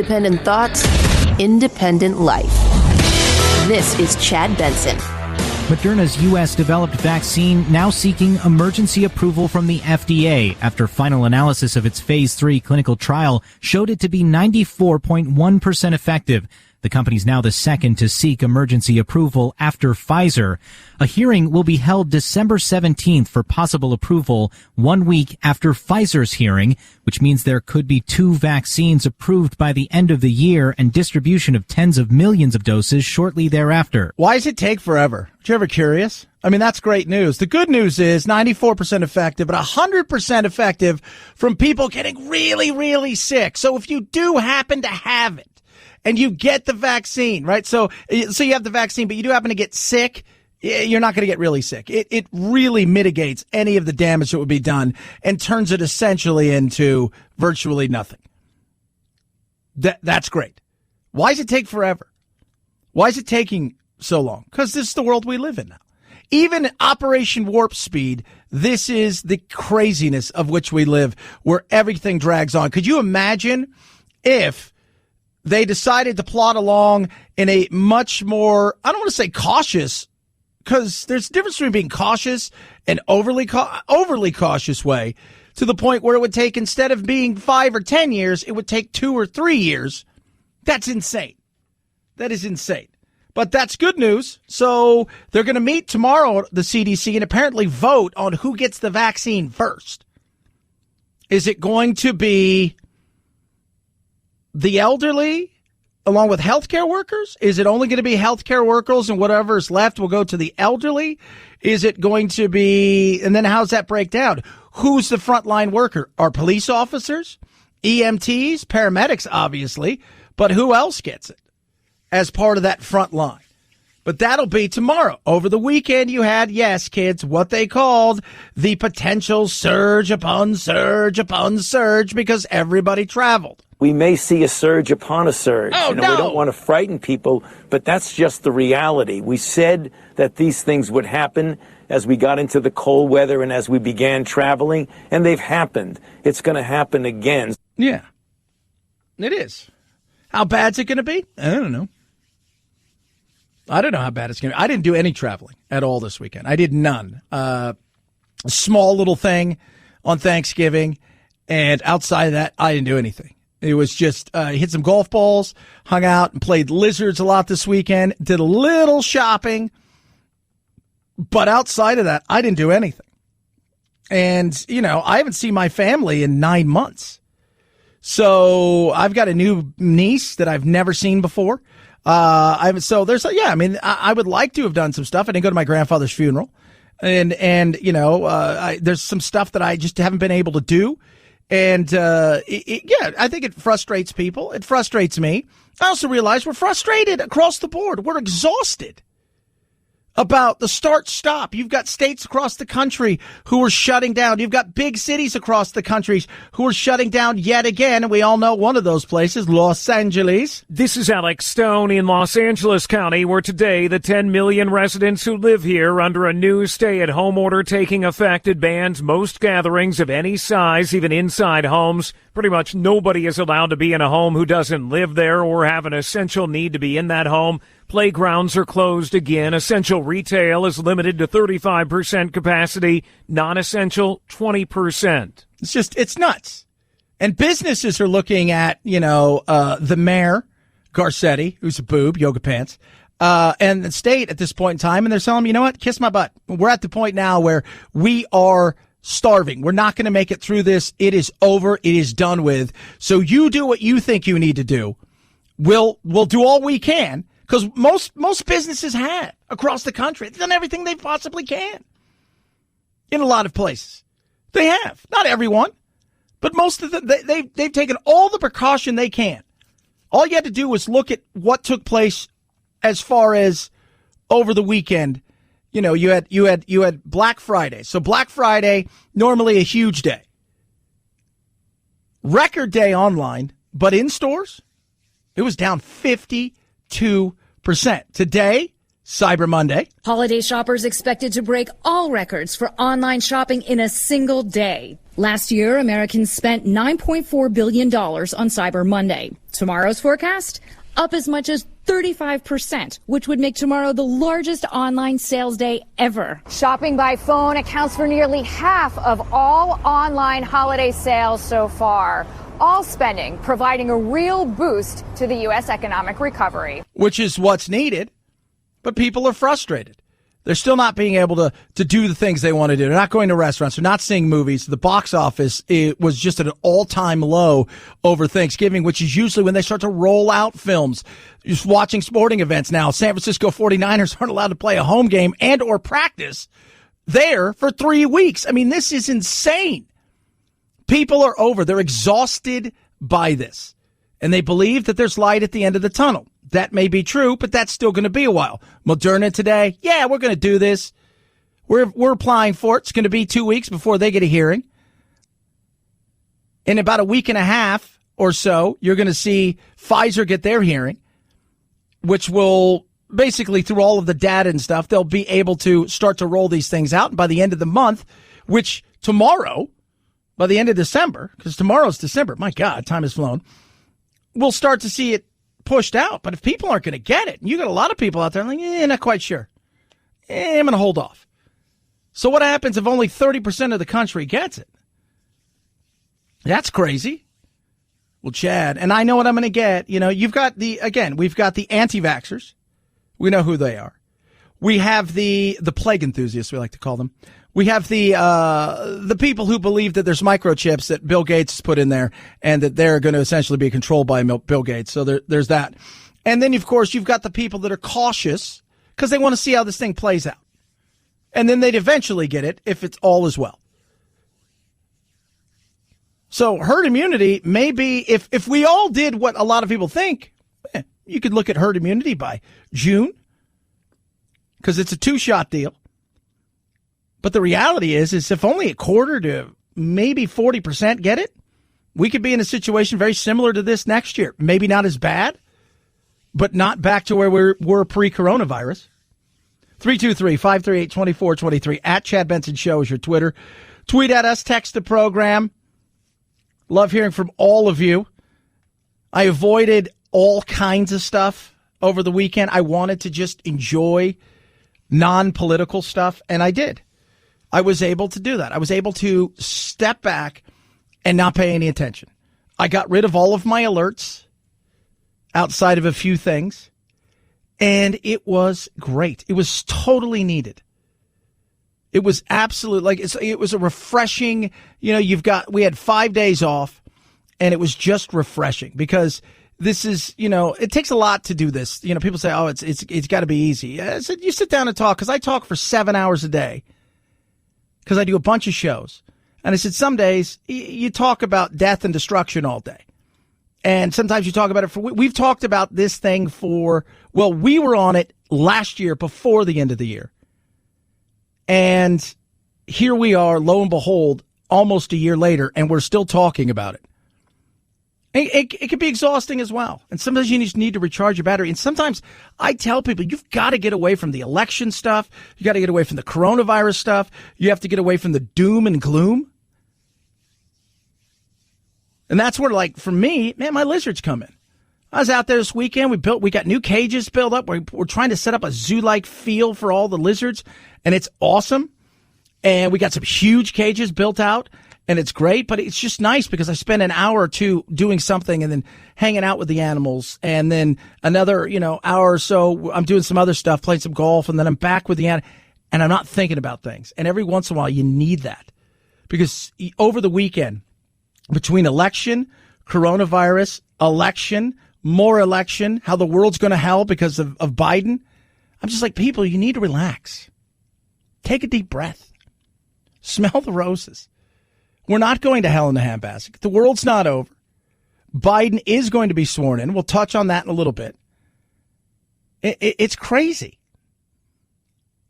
independent thoughts, independent life. This is Chad Benson. Moderna's U.S.-developed vaccine now seeking emergency approval from the FDA after final analysis of its Phase 3 clinical trial showed it to be 94.1% effective. The company's now the second to seek emergency approval after Pfizer. A hearing will be held December 17th for possible approval, 1 week after Pfizer's hearing, which means there could be 2 vaccines approved by the end of the year and distribution of tens of millions of doses shortly thereafter. Why does it take forever? Are you ever curious? I mean, that's great news. The good news is 94% effective, but 100% effective from people getting really, really sick. So if you do happen to have it, and you get the vaccine, right? So you have the vaccine, but you do happen to get sick, you're not going to get really sick. It really mitigates any of the damage that would be done and turns it essentially into virtually nothing. That's great. Why does it take forever? Why is it taking so long? Because this is the world we live in now. Even Operation Warp Speed, this is the craziness of which we live, where everything drags on. Could you imagine if they decided to plod along in a much more, I don't want to say cautious, because there's a difference between being cautious and overly cautious way, to the point where it would take, instead of being 5 or 10 years, it would take 2 or 3 years. That's insane. That is insane. But that's good news. So they're going to meet tomorrow, the CDC, and apparently vote on who gets the vaccine first. Is it going to be the elderly along with healthcare workers? Is it only going to be healthcare workers and whatever's left will go to the elderly? Is it going to be, and then how's that break down? Who's the frontline worker? Are police officers, EMTs, paramedics, obviously, but who else gets it as part of that front line? But that'll be tomorrow. Over the weekend, you had, yes, kids, what they called the potential surge upon surge upon surge because everybody traveled. We may see a surge upon a surge. Oh, no. We don't want to frighten people, but that's just the reality. We said that these things would happen as we got into the cold weather and as we began traveling, and they've happened. It's going to happen again. Yeah, it is. How bad's it going to be? I don't know. I don't know how bad it's going to be. I didn't do any traveling at all this weekend. I did none. A small little thing on Thanksgiving, and outside of that, I didn't do anything. It was just hit some golf balls, hung out, and played Lizards a lot this weekend, did a little shopping. But outside of that, I didn't do anything. And, you know, I haven't seen my family in 9 months. So I've got a new niece that I've never seen before. I would like to have done some stuff. I didn't go to my grandfather's funeral. And there's some stuff that I just haven't been able to do. And, I think it frustrates people. It frustrates me. I also realize we're frustrated across the board. We're exhausted about the start-stop. You've got states across the country who are shutting down. You've got big cities across the country who are shutting down yet again. And we all know one of those places, Los Angeles. This is Alex Stone in Los Angeles County, where today the 10 million residents who live here under a new stay-at-home order taking effect. It bans most gatherings of any size, even inside homes. Pretty much nobody is allowed to be in a home who doesn't live there or have an essential need to be in that home. Playgrounds are closed again. Essential retail is limited to 35% capacity. Non-essential, 20%. It's nuts. And businesses are looking at, the mayor, Garcetti, who's a boob, yoga pants, and the state at this point in time, and they're telling them, you know what, kiss my butt. We're at the point now where we are starving. We're not going to make it through this. It is over. It is done with. So you do what you think you need to do. We'll do all we can. Because most businesses have across the country. They've done everything they possibly can in a lot of places. They have. Not everyone, but most of them, they've taken all the precaution they can. All you had to do was look at what took place as far as over the weekend. You had Black Friday. So Black Friday, normally a huge day. Record day online, but in stores, it was down 52%. Today, Cyber Monday. Holiday shoppers expected to break all records for online shopping in a single day. Last year, Americans spent $9.4 billion on Cyber Monday. Tomorrow's forecast? Up as much as 35%, which would make tomorrow the largest online sales day ever. Shopping by phone accounts for nearly half of all online holiday sales so far. All spending providing a real boost to the U.S. economic recovery. Which is what's needed, but people are frustrated. They're still not being able to do the things they want to do. They're not going to restaurants. They're not seeing movies. The box office, it was just at an all-time low over Thanksgiving, which is usually when they start to roll out films. Just watching sporting events now. San Francisco 49ers aren't allowed to play a home game and or practice there for 3 weeks. I mean, this is insane. People are over. They're exhausted by this. And they believe that there's light at the end of the tunnel. That may be true, but that's still going to be a while. Moderna today, yeah, we're going to do this. We're applying for it. It's going to be 2 weeks before they get a hearing. In about a week and a half or so, you're going to see Pfizer get their hearing, which will basically, through all of the data and stuff, they'll be able to start to roll these things out. And by the end of the month, which tomorrow, by the end of December, because tomorrow's December, my God, time has flown, we'll start to see it pushed out. But if people aren't going to get it, and you got a lot of people out there like, not quite sure. I'm going to hold off. So what happens if only 30% of the country gets it? That's crazy. Well, Chad, and I know what I'm going to get. You know, we've got the anti-vaxxers. We know who they are. We have the plague enthusiasts, we like to call them. We have the people who believe that there's microchips that Bill Gates has put in there and that they're going to essentially be controlled by Bill Gates. So there's that. And then, of course, you've got the people that are cautious because they want to see how this thing plays out. And then they'd eventually get it if it's all as well. So herd immunity may be, if we all did what a lot of people think, you could look at herd immunity by June because it's a 2-shot deal. But the reality is if only a quarter to maybe 40% get it, we could be in a situation very similar to this next year. Maybe not as bad, but not back to where we were pre-coronavirus. 323-538-2423. At Chad Benson Show is your Twitter. Tweet at us, text the program. Love hearing from all of you. I avoided all kinds of stuff over the weekend. I wanted to just enjoy non-political stuff, and I did. I was able to do that. I was able to step back and not pay any attention. I got rid of all of my alerts outside of a few things, and it was great. It was totally needed. It was absolute, it was a refreshing, we had 5 days off, and it was just refreshing because this is, it takes a lot to do this. People say, oh, it's got to be easy. I said, you sit down and talk, because I talk for 7 hours a day. Because I do a bunch of shows. And I said, some days you talk about death and destruction all day. And sometimes you talk about it we've talked about this thing we were on it last year before the end of the year. And here we are, lo and behold, almost a year later, and we're still talking about it. It can be exhausting as well. And sometimes you just need to recharge your battery. And sometimes I tell people, you've got to get away from the election stuff. You got to get away from the coronavirus stuff. You have to get away from the doom and gloom. And that's where, for me, man, my lizards come in. I was out there this weekend. We got new cages built up. We're trying to set up a zoo-like feel for all the lizards. And it's awesome. And we got some huge cages built out. And it's great, but it's just nice because I spend an hour or two doing something and then hanging out with the animals. And then another, hour or so, I'm doing some other stuff, playing some golf, and then I'm back with the animals. And I'm not thinking about things. And every once in a while, you need that. Because over the weekend, between election, coronavirus, election, more election, how the world's going to hell because of Biden, I'm just like, people, you need to relax. Take a deep breath. Smell the roses. We're not going to hell in a handbasket. The world's not over. Biden is going to be sworn in. We'll touch on that in a little bit. It's crazy.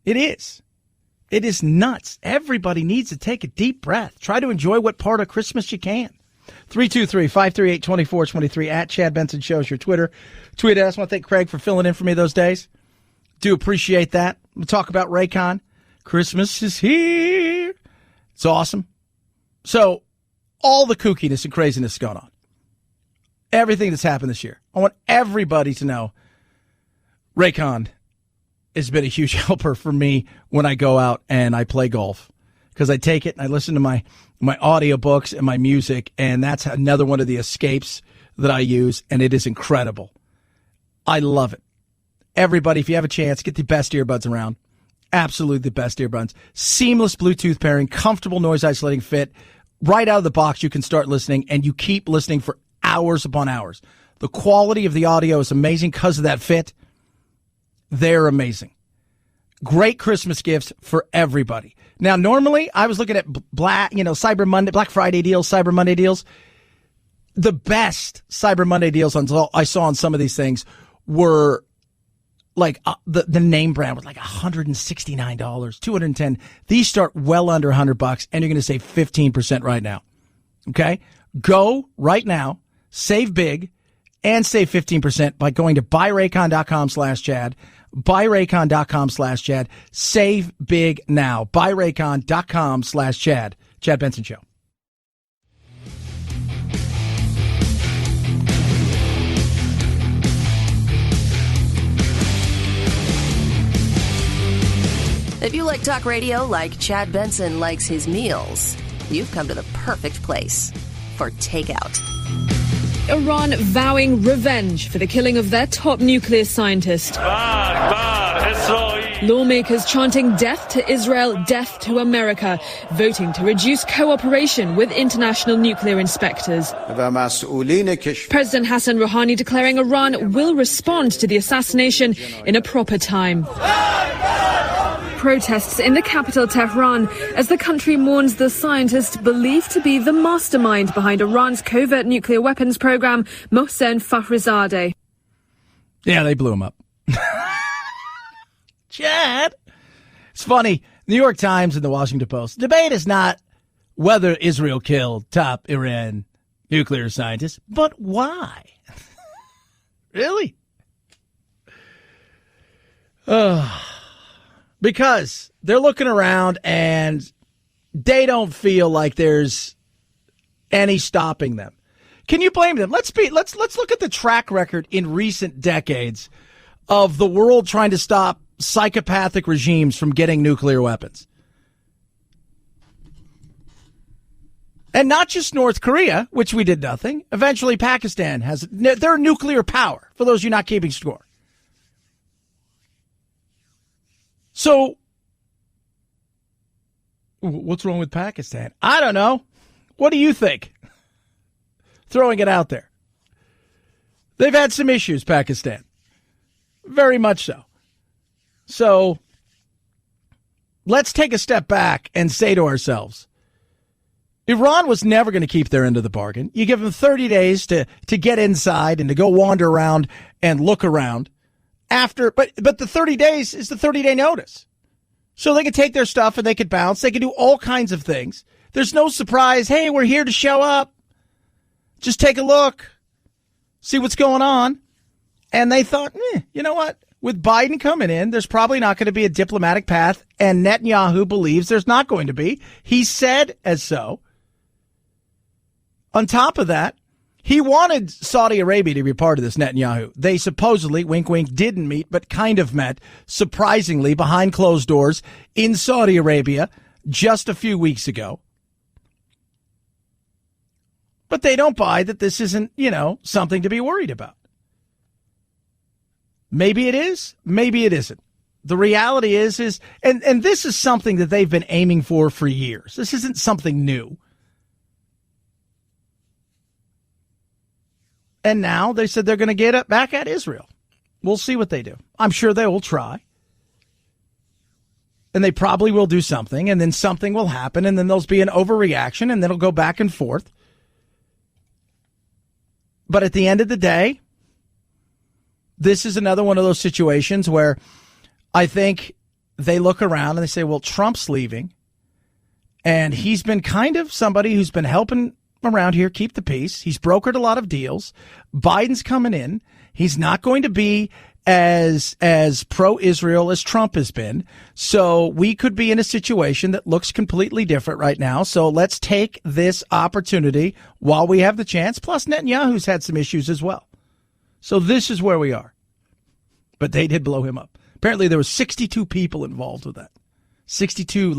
It is. It is nuts. Everybody needs to take a deep breath. Try to enjoy what part of Christmas you can. 323-538-2423 at Chad Benson Show is your Twitter. Tweet at us. I want to thank Craig for filling in for me those days. Do appreciate that. We'll talk about Raycon. Christmas is here. It's awesome. So all the kookiness and craziness going on. Everything that's happened this year. I want everybody to know Raycon has been a huge helper for me when I go out and I play golf. Because I take it and I listen to my audiobooks and my music, and that's another one of the escapes that I use, and it is incredible. I love it. Everybody, if you have a chance, get the best earbuds around. Absolutely the best earbuds. Seamless Bluetooth pairing, comfortable noise isolating fit. Right out of the box, you can start listening, and you keep listening for hours upon hours. The quality of the audio is amazing because of that fit. They're amazing. Great Christmas gifts for everybody. Now, normally, I was looking at Cyber Monday, Black Friday deals, Cyber Monday deals. The best Cyber Monday deals I saw on some of these things were like the name brand was like $169, $210. These start well under $100, and you're going to save 15% right now. Okay? Go right now, save big, and save 15% by going to buyraycon.com/Chad. buyraycon.com/Chad. Save big now. buyraycon.com/Chad. Chad Benson Show. If you like talk radio like Chad Benson likes his meals, you've come to the perfect place for takeout. Iran vowing revenge for the killing of their top nuclear scientist. Lawmakers chanting death to Israel, death to America, voting to reduce cooperation with international nuclear inspectors. President Hassan Rouhani declaring Iran will respond to the assassination in a proper time. Protests in the capital Tehran as the country mourns the scientist believed to be the mastermind behind Iran's covert nuclear weapons program, Mohsen Fakhrizadeh. Yeah, they blew him up. Chad, it's funny. New York Times and the Washington Post. Debate is not whether Israel killed top Iran nuclear scientists, but why? Really? Because they're looking around and they don't feel like there's any stopping them. Can you blame them? Let's look at the track record in recent decades of the world trying to stop psychopathic regimes from getting nuclear weapons. And not just North Korea, which we did nothing. Eventually Pakistan has their nuclear power, for those of you not keeping score. So, what's wrong with Pakistan? I don't know. What do you think? Throwing it out there. They've had some issues, Pakistan. Very much so. So, let's take a step back and say to ourselves, Iran was never going to keep their end of the bargain. You give them 30 days to get inside and to go wander around and look around. But the 30 days is the 30-day notice. So they could take their stuff and they could bounce. They could do all kinds of things. There's no surprise. Hey, we're here to show up. Just take a look. See what's going on. And they thought, you know what? With Biden coming in, there's probably not going to be a diplomatic path. And Netanyahu believes there's not going to be. He said as so. On top of that, he wanted Saudi Arabia to be part of this, Netanyahu. They supposedly, wink, wink, didn't meet, but kind of met, surprisingly, behind closed doors in Saudi Arabia just a few weeks ago. But they don't buy that this isn't, something to be worried about. Maybe it is. Maybe it isn't. The reality is, and this is something that they've been aiming for years. This isn't something new. And now they said they're going to get back at Israel. We'll see what they do. I'm sure they will try. And they probably will do something, and then something will happen, and then there'll be an overreaction, and then it'll go back and forth. But at the end of the day, this is another one of those situations where I think they look around and they say, well, Trump's leaving, and he's been kind of somebody who's been helping around here keep the peace. He's brokered a lot of deals. Biden's coming in. He's not going to be as pro-Israel as Trump has been. So we could be in a situation that looks completely different right now. So let's take this opportunity while we have the chance. Plus Netanyahu's had some issues as well. So this is where we are. But they did blow him up. Apparently there were 62 people involved with that. 62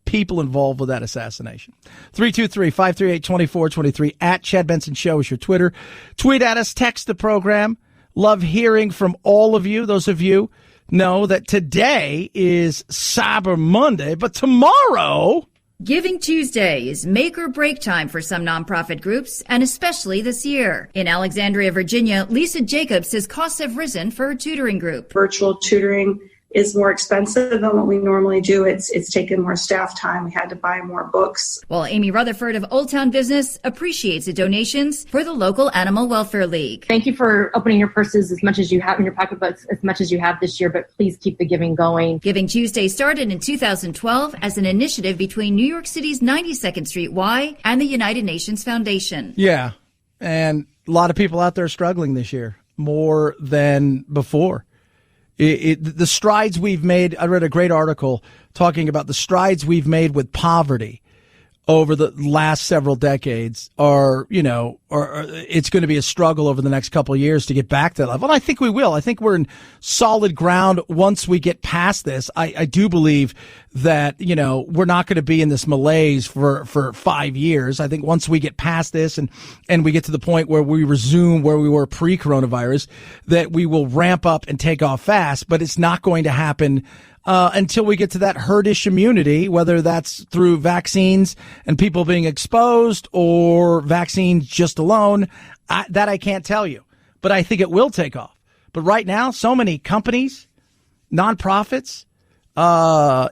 people involved with that assassination. 323-538-2423 at Chad Benson Show is your Twitter. Tweet at us, text the program. Love hearing from all of you. Those of you know that today is Cyber Monday, but tomorrow, Giving Tuesday is make or break time for some nonprofit groups, and especially this year. In Alexandria, Virginia, Lisa Jacobs says costs have risen for her tutoring group. Virtual tutoring is more expensive than what we normally do. It's taken more staff time. We had to buy more books. While Amy Rutherford of Old Town Business appreciates the donations for the local Animal Welfare League. Thank you for opening your purses as much as you have in your pocketbooks, as much as you have this year, but please keep the giving going. Giving Tuesday started in 2012 as an initiative between New York City's 92nd Street Y and the United Nations Foundation. Yeah, and a lot of people out there struggling this year, more than before. The strides we've made, I read a great article talking about the strides we've made with poverty over the last several decades are it's going to be a struggle over the next couple of years to get back to that level. And I think we will. I think we're in solid ground once we get past this. I do believe that, we're not going to be in this malaise for 5 years. I think once we get past this and we get to the point where we resume where we were pre-coronavirus, that we will ramp up and take off fast, but it's not going to happen until we get to that herdish immunity, whether that's through vaccines and people being exposed or vaccines just alone. That I can't tell you, but I think it will take off. But right now, so many companies, nonprofits,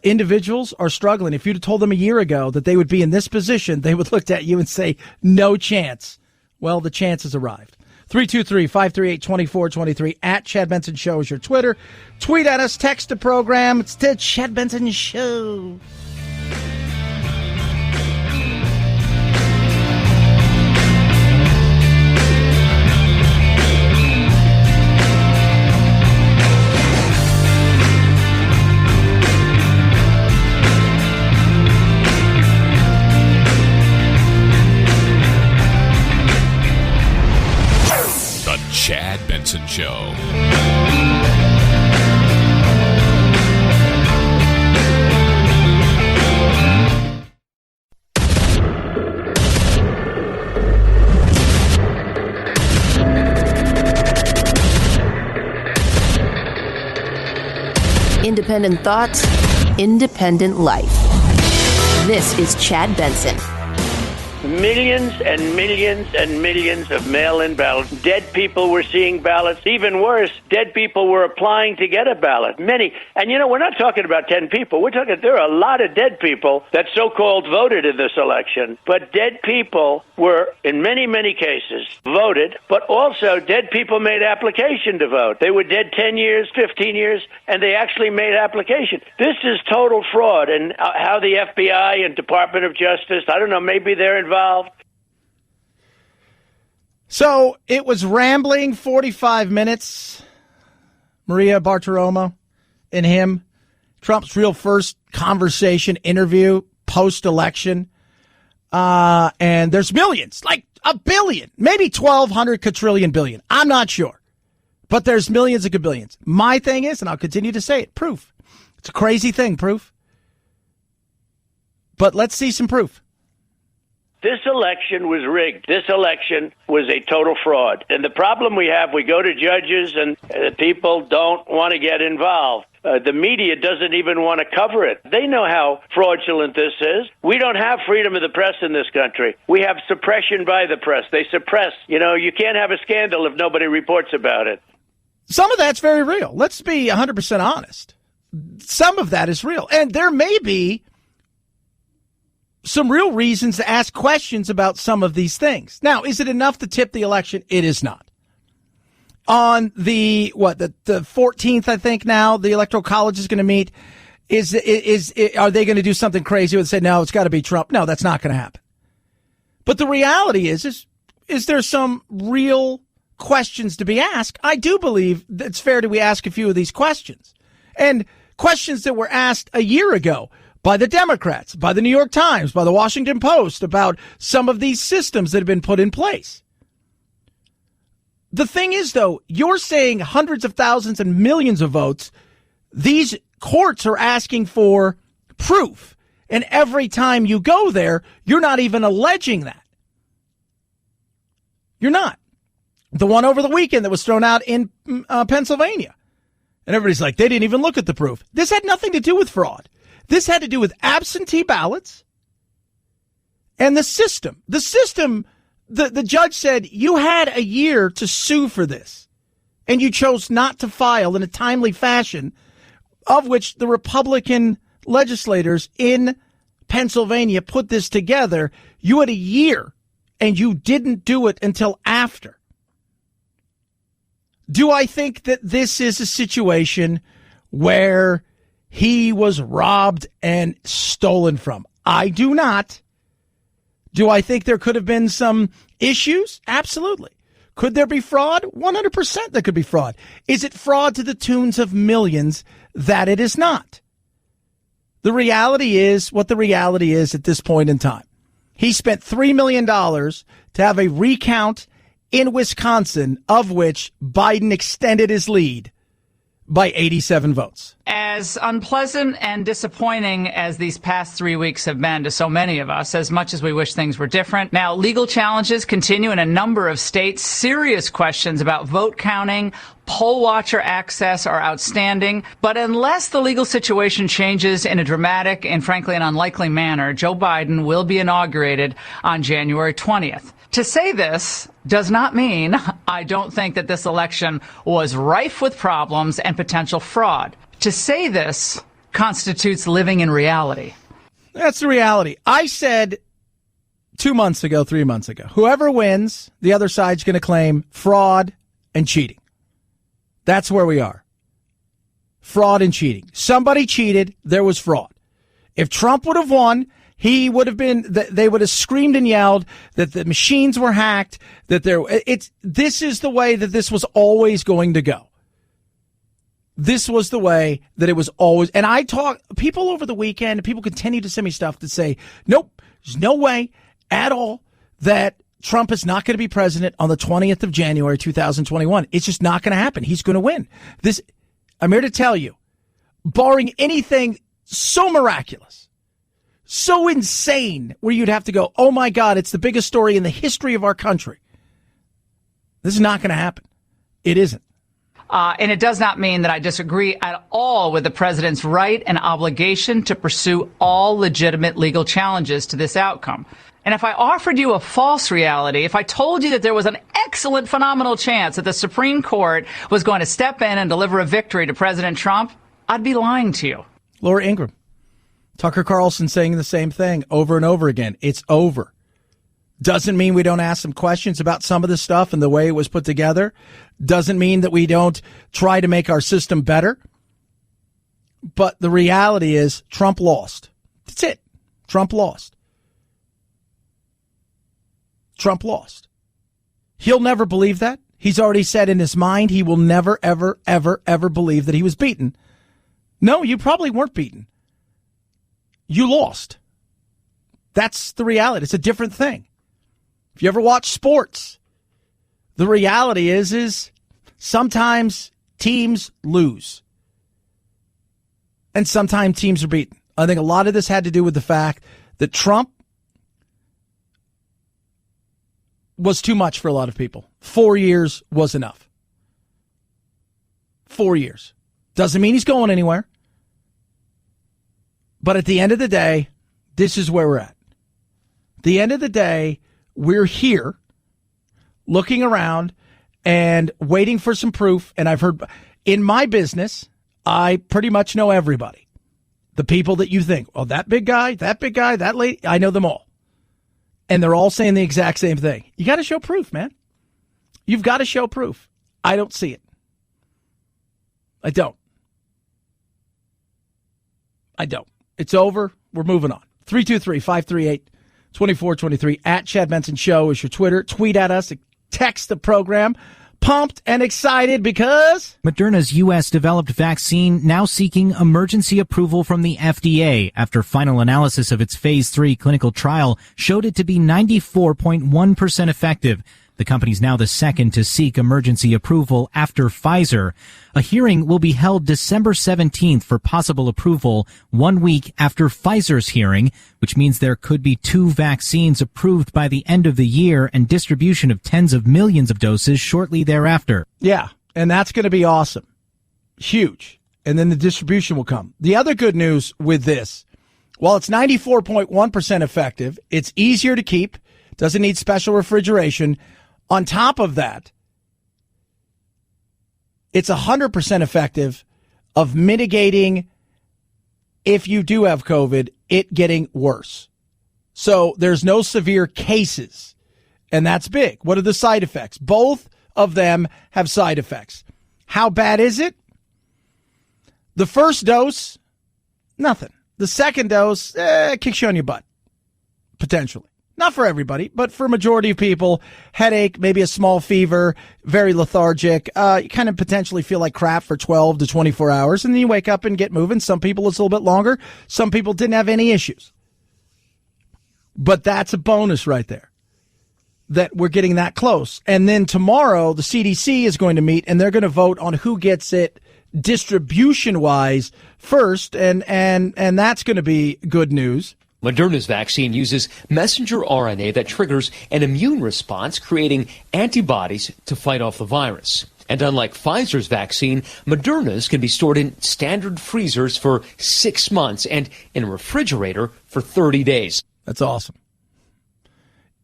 individuals are struggling. If you'd have told them a year ago that they would be in this position, they would look at you and say, no chance. Well, the chance has arrived. 323-538-2423 at Chad Benson Show is your Twitter. Tweet at us, text the program. It's the Chad Benson Show. Chad Benson Show. Independent thoughts, independent life. This is Chad Benson. Millions and millions and millions of mail-in ballots. Dead people were seeing ballots. Even worse, dead people were applying to get a ballot. Many. And, we're not talking about 10 people. We're talking, there are a lot of dead people that so-called voted in this election. But dead people were, in many, many cases, voted. But also, dead people made application to vote. They were dead 10 years, 15 years, and they actually made application. This is total fraud. And how the FBI and Department of Justice, I don't know, maybe they're involved. So it was rambling 45 minutes. Maria Bartiromo and him, Trump's real first conversation interview post-election. And there's millions, like a billion, maybe 1,200 quadrillion billion. I'm not sure. But there's millions of billions. My thing is, and I'll continue to say it, proof. It's a crazy thing, proof. But let's see some proof. This election was rigged. This election was a total fraud. And the problem we have, we go to judges and people don't want to get involved. The media doesn't even want to cover it. They know how fraudulent this is. We don't have freedom of the press in this country. We have suppression by the press. They suppress. You can't have a scandal if nobody reports about it. Some of that's very real. Let's be 100% honest. Some of that is real. And there may be some real reasons to ask questions about some of these things. Now, is it enough to tip the election? It is not. On the 14th, I think now, the Electoral College is going to meet. Are they going to do something crazy and say, no, it's got to be Trump? No, that's not going to happen. But the reality is there some real questions to be asked, I do believe it's fair that we ask a few of these questions. And questions that were asked a year ago by the Democrats, by the New York Times, by the Washington Post about some of these systems that have been put in place. The thing is, though, you're saying hundreds of thousands and millions of votes. These courts are asking for proof. And every time you go there, you're not even alleging that. You're not. The one over the weekend that was thrown out in Pennsylvania. And everybody's like, they didn't even look at the proof. This had nothing to do with fraud. This had to do with absentee ballots and the system. The system, the judge said you had a year to sue for this, and you chose not to file in a timely fashion, of which the Republican legislators in Pennsylvania put this together. You had a year, and you didn't do it until after. Do I think that this is a situation where he was robbed and stolen from? I do not. Do I think there could have been some issues? Absolutely. Could there be fraud? 100% there could be fraud. Is it fraud to the tunes of millions? That it is not. The reality is what the reality is at this point in time. He spent $3 million to have a recount in Wisconsin, of which Biden extended his lead by 87 votes. As unpleasant and disappointing as these past 3 weeks have been to so many of us, as much as we wish things were different, now legal challenges continue in a number of states. Serious questions about vote counting, poll watcher access are outstanding. But unless the legal situation changes in a dramatic and frankly an unlikely manner, Joe Biden will be inaugurated on January 20th. To say this does not mean I don't think that this election was rife with problems and potential fraud. To say this constitutes living in reality. That's the reality. I said 2 months ago, 3 months ago, whoever wins, the other side's going to claim fraud and cheating. That's where we are. Fraud and cheating. Somebody cheated. There was fraud. If Trump would have won, he would have been, they would have screamed and yelled that the machines were hacked, that this is the way that this was always going to go. This was the way that it was always. And people over the weekend, people continue to send me stuff that say, nope, there's no way at all that Trump is not going to be president on the 20th of January, 2021. It's just not going to happen. He's going to win. I'm here to tell you, barring anything so miraculous, so insane, where you'd have to go, oh my God, it's the biggest story in the history of our country. This is not going to happen. It isn't. And it does not mean that I disagree at all with the president's right and obligation to pursue all legitimate legal challenges to this outcome. And if I offered you a false reality, if I told you that there was an excellent, phenomenal chance that the Supreme Court was going to step in and deliver a victory to President Trump, I'd be lying to you. Laura Ingraham, Tucker Carlson saying the same thing over and over again. It's over. Doesn't mean we don't ask some questions about some of this stuff and the way it was put together. Doesn't mean that we don't try to make our system better. But the reality is Trump lost. That's it. Trump lost. Trump lost. He'll never believe that. He's already said in his mind he will never, ever, ever, ever believe that he was beaten. No, you probably weren't beaten. You lost. That's the reality. It's a different thing. If you ever watch sports, the reality is sometimes teams lose. And sometimes teams are beaten. I think a lot of this had to do with the fact that Trump was too much for a lot of people. 4 years was enough. 4 years. Doesn't mean he's going anywhere. But at the end of the day, this is where we're at. At the end of the day, we're here looking around and waiting for some proof. And I've heard in my business, I pretty much know everybody. The people that you think, oh, that big guy, that lady, I know them all. And they're all saying the exact same thing. You got to show proof, man. You've got to show proof. I don't see it. I don't. It's over. We're moving on. 323-538-2423. At Chad Benson Show is your Twitter. Tweet at us. Text the program. pumped and excited because Moderna's U.S.-developed vaccine now seeking emergency approval from the FDA after final analysis of its phase 3 clinical trial showed it to be 94.1% effective. The company's now the second to seek emergency approval after Pfizer. A hearing will be held December 17th for possible approval, 1 week after Pfizer's hearing, which means there could be 2 vaccines approved by the end of the year and distribution of tens of millions of doses shortly thereafter. Yeah, and that's going to be awesome. Huge. And then the distribution will come. The other good news with this, while it's 94.1% effective, it's easier to keep, doesn't need special refrigeration. On top of that, it's 100% effective of mitigating, if you do have COVID, it getting worse. So there's no severe cases, and that's big. What are the side effects? Both of them have side effects. How bad is it? The first dose, nothing. The second dose, kicks you on your butt, potentially. Not for everybody, but for a majority of people, headache, maybe a small fever, very lethargic. You kind of potentially feel like crap for 12 to 24 hours, and then you wake up and get moving. Some people, it's a little bit longer. Some people didn't have any issues. But that's a bonus right there, that we're getting that close. And then tomorrow, the CDC is going to meet, and they're going to vote on who gets it distribution-wise first, and that's going to be good news. Moderna's vaccine uses messenger RNA that triggers an immune response, creating antibodies to fight off the virus. And unlike Pfizer's vaccine, Moderna's can be stored in standard freezers for 6 months and in a refrigerator for 30 days. That's awesome.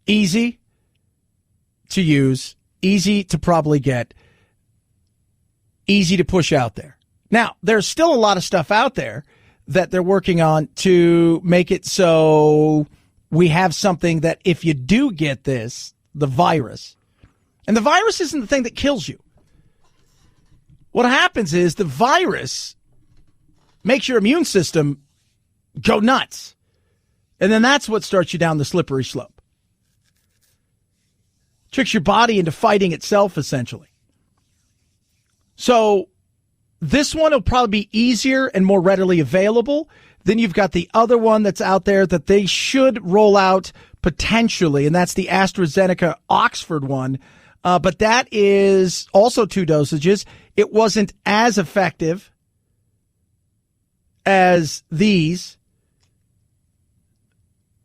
Easy to use, easy to probably get, easy to push out there. Now, there's still a lot of stuff out there that they're working on to make it so we have something that if you do get this, the virus, and the virus isn't the thing that kills you. What happens is the virus makes your immune system go nuts. And then that's what starts you down the slippery slope. Tricks your body into fighting itself, essentially. So this one will probably be easier and more readily available. Then you've got the other one that's out there that they should roll out potentially, and that's the AstraZeneca Oxford one. But that is also 2 dosages. It wasn't as effective as these,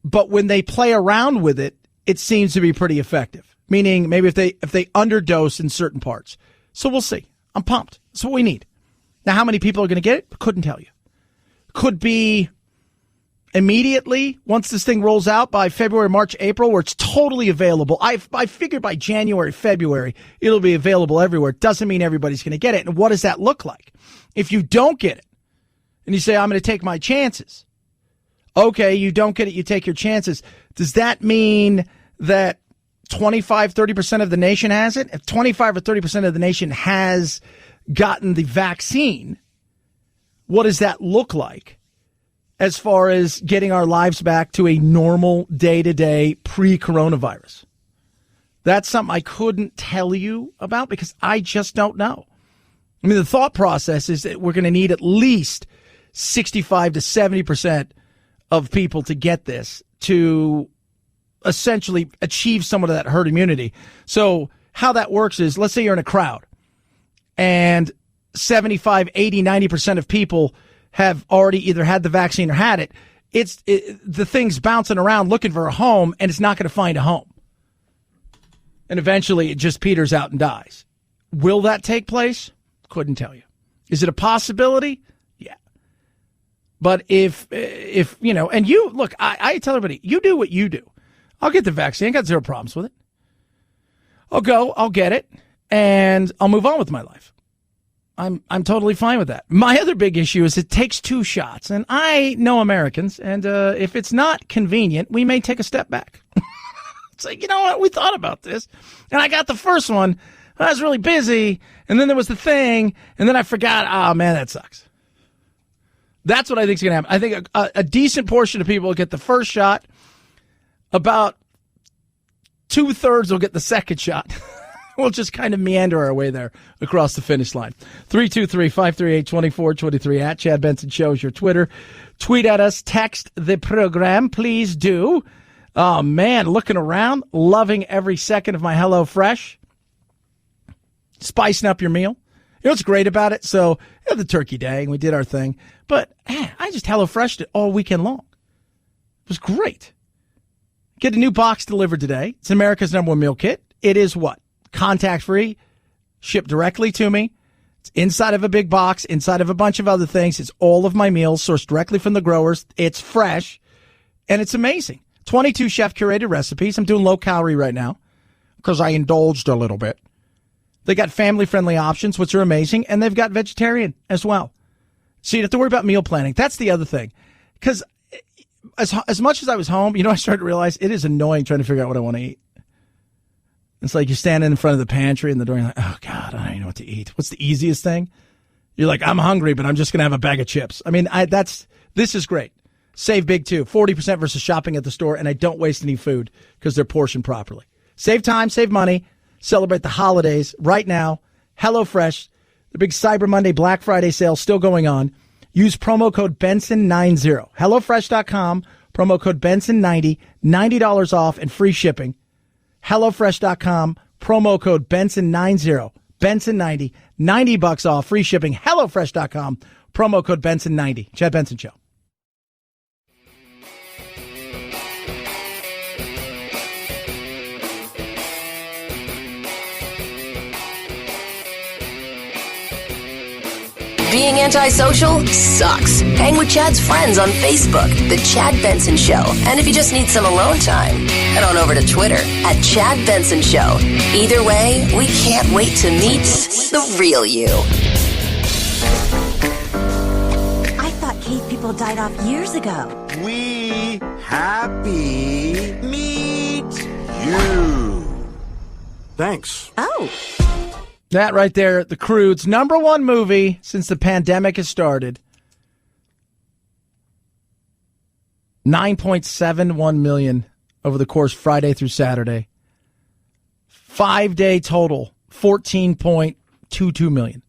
but when they play around with it, it seems to be pretty effective. Meaning maybe if they underdose in certain parts. So we'll see. I'm pumped. That's what we need. Now, how many people are going to get it? Couldn't tell you. Could be immediately, once this thing rolls out by February, March, April, where it's totally available. I figure by January, February, it'll be available everywhere. It doesn't mean everybody's going to get it. And what does that look like? If you don't get it, and you say, I'm going to take my chances. Okay, you don't get it, you take your chances. Does that mean that 25, 30% of the nation has it? If 25 or 30% of the nation has gotten the vaccine, what does that look like as far as getting our lives back to a normal day-to-day pre-coronavirus? That's something I couldn't tell you about because I just don't know. I mean, the thought process is that we're going to need at least 65 to 70% of people to get this to essentially achieve some of that herd immunity. So how that works is, let's say you're in a crowd and 75, 80, 90% of people have already either had the vaccine or had it. The thing's bouncing around looking for a home, and it's not going to find a home. And eventually it just peters out and dies. Will that take place? Couldn't tell you. Is it a possibility? Yeah. But if you know, and you, look, I tell everybody, you do what you do. I'll get the vaccine. I got 0 problems with it. I'll go, I'll get it, and I'll move on with my life. I'm totally fine with that. My other big issue is it takes 2 shots, and I know Americans, and if it's not convenient, we may take a step back. It's like, you know what, we thought about this, and I got the first one, I was really busy, and then there was the thing, and then I forgot, oh man, that sucks. That's what I think is going to happen. I think a decent portion of people will get the first shot, about 2/3 will get the second shot. We'll just kind of meander our way there across the finish line. 323-538-2423 at Chad Benson Show is your Twitter. Tweet at us, text the program, please do. Oh, man, looking around, loving every second of my HelloFresh. Spicing up your meal. You know what's great about it? So, the Turkey Day, and we did our thing. But, I just HelloFreshed it all weekend long. It was great. Get a new box delivered today. It's America's #1 meal kit. It is what? Contact-free, shipped directly to me. It's inside of a big box, inside of a bunch of other things. It's all of my meals sourced directly from the growers. It's fresh, and it's amazing. 22 chef-curated recipes. I'm doing low-calorie right now because I indulged a little bit. They got family-friendly options, which are amazing, and they've got vegetarian as well. So you don't have to worry about meal planning. That's the other thing. Because as much as I was home, I started to realize it is annoying trying to figure out what I want to eat. It's like you're standing in front of the pantry and the door, and you're like, oh, God, I don't even know what to eat. What's the easiest thing? You're like, I'm hungry, but I'm just going to have a bag of chips. I mean, this is great. Save big, too. 40% versus shopping at the store, and I don't waste any food because they're portioned properly. Save time, save money, celebrate the holidays right now. HelloFresh, the big Cyber Monday, Black Friday sale still going on. Use promo code Benson90. HelloFresh.com, promo code Benson90, $90 off and free shipping. HelloFresh.com, promo code Benson90, Benson90, $90 off, free shipping. HelloFresh.com, promo code Benson90. Chad Benson Show. Being antisocial sucks. Hang with Chad's friends on Facebook, The Chad Benson Show. And if you just need some alone time, head on over to Twitter at Chad Benson Show. Either way, we can't wait to meet the real you. I thought cave people died off years ago. We happy meet you. Thanks. Oh. That right there, The Croods, #1 movie since the pandemic has started. 9.71 million over the course Friday through Saturday. 5-day total, 14.22 million.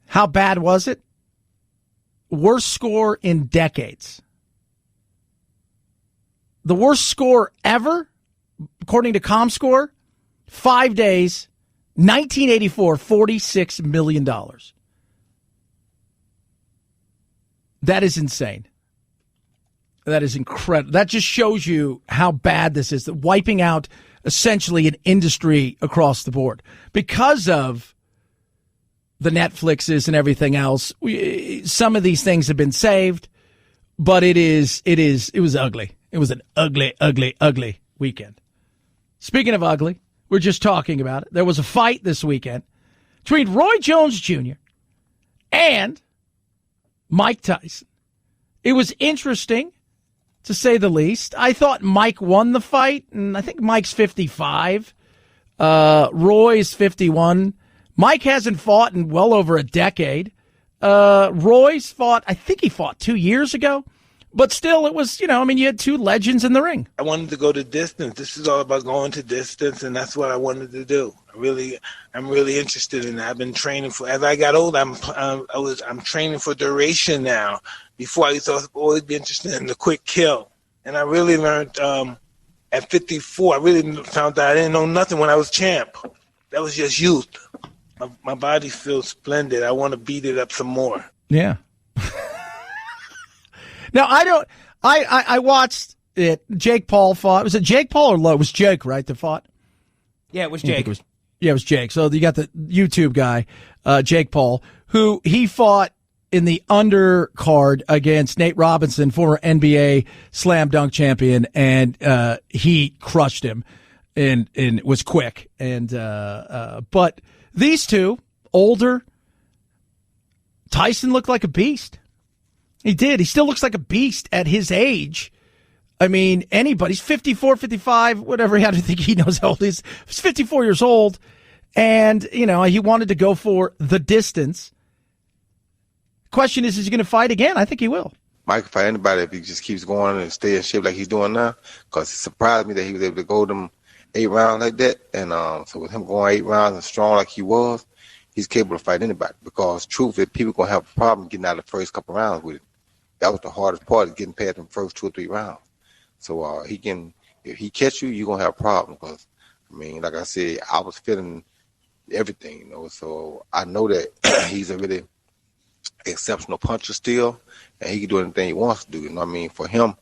How bad was it? Worst score in decades. The worst score ever, according to ComScore, 5 days, 1984, $46 million. That is insane. That is incredible. That just shows you how bad this is. That wiping out essentially an industry across the board because of the Netflixes and everything else. Some of these things have been saved, but it was ugly. It was an ugly weekend. Speaking of ugly, we're just talking about it. There was a fight this weekend between Roy Jones Jr. and Mike Tyson. It was interesting, to say the least. I thought Mike won the fight, and I think Mike's 55. Roy's 51. Mike hasn't fought in well over a decade. Roy's fought, I think he fought 2 years ago. But still, it was, you had two legends in the ring. I wanted to go to distance. This is all about going to distance, and that's what I wanted to do. I'm really interested in that. I've been training as I got older, I'm training for duration now. Before I used to always be interested in the quick kill. And I really learned at 54, I really found out I didn't know nothing when I was champ. That was just youth. My body feels splendid. I want to beat it up some more. Yeah. Now, I watched it. Jake Paul fought. Was it Jake Paul or Lowe? It was Jake, right, that fought? Yeah, it was Jake. It was Jake. So you got the YouTube guy, Jake Paul, who he fought in the undercard against Nate Robinson, former NBA slam dunk champion, and he crushed him and it was quick. And but these two, older, Tyson looked like a beast. He did. He still looks like a beast at his age. I mean, anybody's 54, 55, whatever. I don't think he knows how old he is. He's 54 years old. And, he wanted to go for the distance. Question is he going to fight again? I think he will. Mike can fight anybody if he just keeps going and stay in shape like he's doing now. Because it surprised me that he was able to go them 8 rounds like that. And so with him going 8 rounds and strong like he was, he's capable of fighting anybody. Because truth is, people going to have a problem getting out of the first couple rounds with him. That was the hardest part, is getting past them first 2 or 3 rounds. So if he catch you, you're going to have a problem. Because, I mean, like I said, I was feeling everything, you know. So I know that he's a really exceptional puncher still, and he can do anything he wants to do. You know what I mean? For him,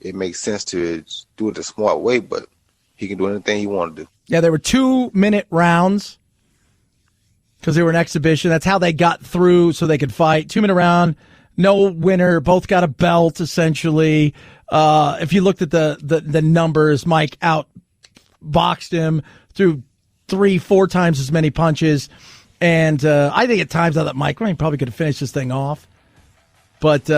it makes sense to do it the smart way, but he can do anything he wants to do. Yeah, there were 2-minute rounds because they were an exhibition. That's how they got through so they could fight. 2-minute round, no winner. Both got a belt, essentially. If you looked at the numbers, Mike outboxed him, threw 3-4 times as many punches. And I think at times I thought Mike probably could have finished this thing off. But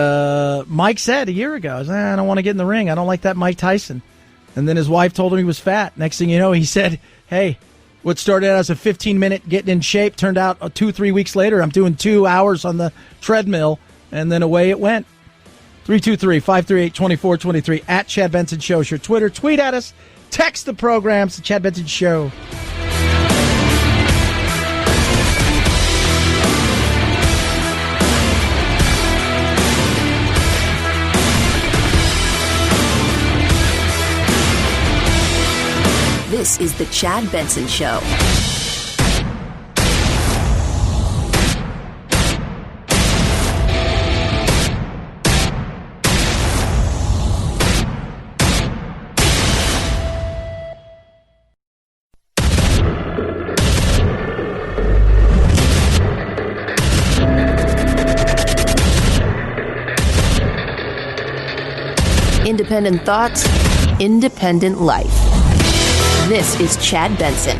Mike said a year ago, I don't want to get in the ring. I don't like that Mike Tyson. And then his wife told him he was fat. Next thing you know, he said, hey, what started out as a 15-minute getting in shape turned out 2-3 weeks later, I'm doing 2 hours on the treadmill. And then away it went. 323-538-2423 at Chad Benson Show is your Twitter. Tweet at us. Text the programs to Chad Benson Show. This is the Chad Benson Show. Independent thoughts, independent life. This is Chad Benson.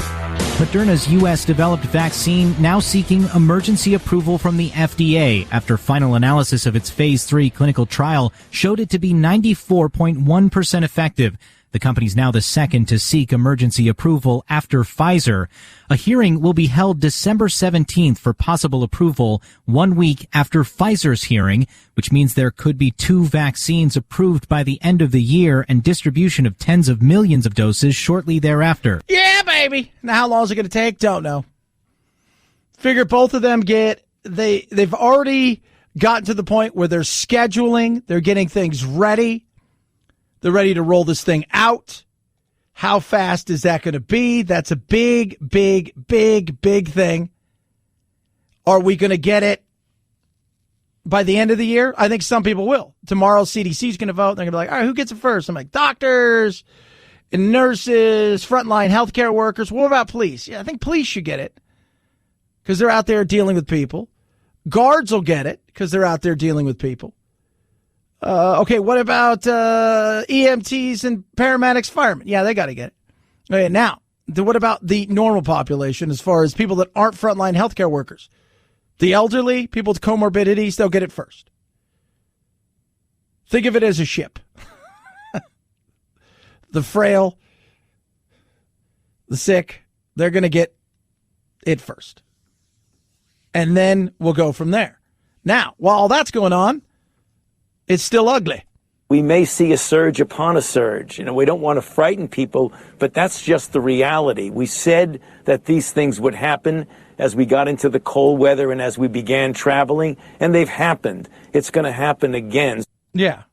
Moderna's U.S.-developed vaccine now seeking emergency approval from the FDA after final analysis of its Phase 3 clinical trial showed it to be 94.1% effective. The company's now the second to seek emergency approval after Pfizer. A hearing will be held December 17th for possible approval, 1 week after Pfizer's hearing, which means there could be 2 vaccines approved by the end of the year and distribution of tens of millions of doses shortly thereafter. Yeah, baby. Now, how long is it going to take? Don't know. Figure both of them they've already gotten to the point where they're scheduling, they're getting things ready. They're ready to roll this thing out. How fast is that going to be? That's a big, big, big, big thing. Are we going to get it by the end of the year? I think some people will. Tomorrow, CDC is going to vote. They're going to be like, all right, who gets it first? I'm like, doctors and nurses, frontline healthcare workers. What about police? Yeah, I think police should get it because they're out there dealing with people. Guards will get it because they're out there dealing with people. Okay, what about EMTs and paramedics, firemen? Yeah, they got to get it. Okay, now, what about the normal population as far as people that aren't frontline healthcare workers? The elderly, people with comorbidities, they'll get it first. Think of it as a ship. The frail, the sick, they're going to get it first. And then we'll go from there. Now, while all that's going on, it's still ugly. We may see a surge upon a surge. You know, we don't want to frighten people, but that's just the reality. We said that these things would happen as we got into the cold weather and as we began traveling, and they've happened. It's going to happen again. Yeah,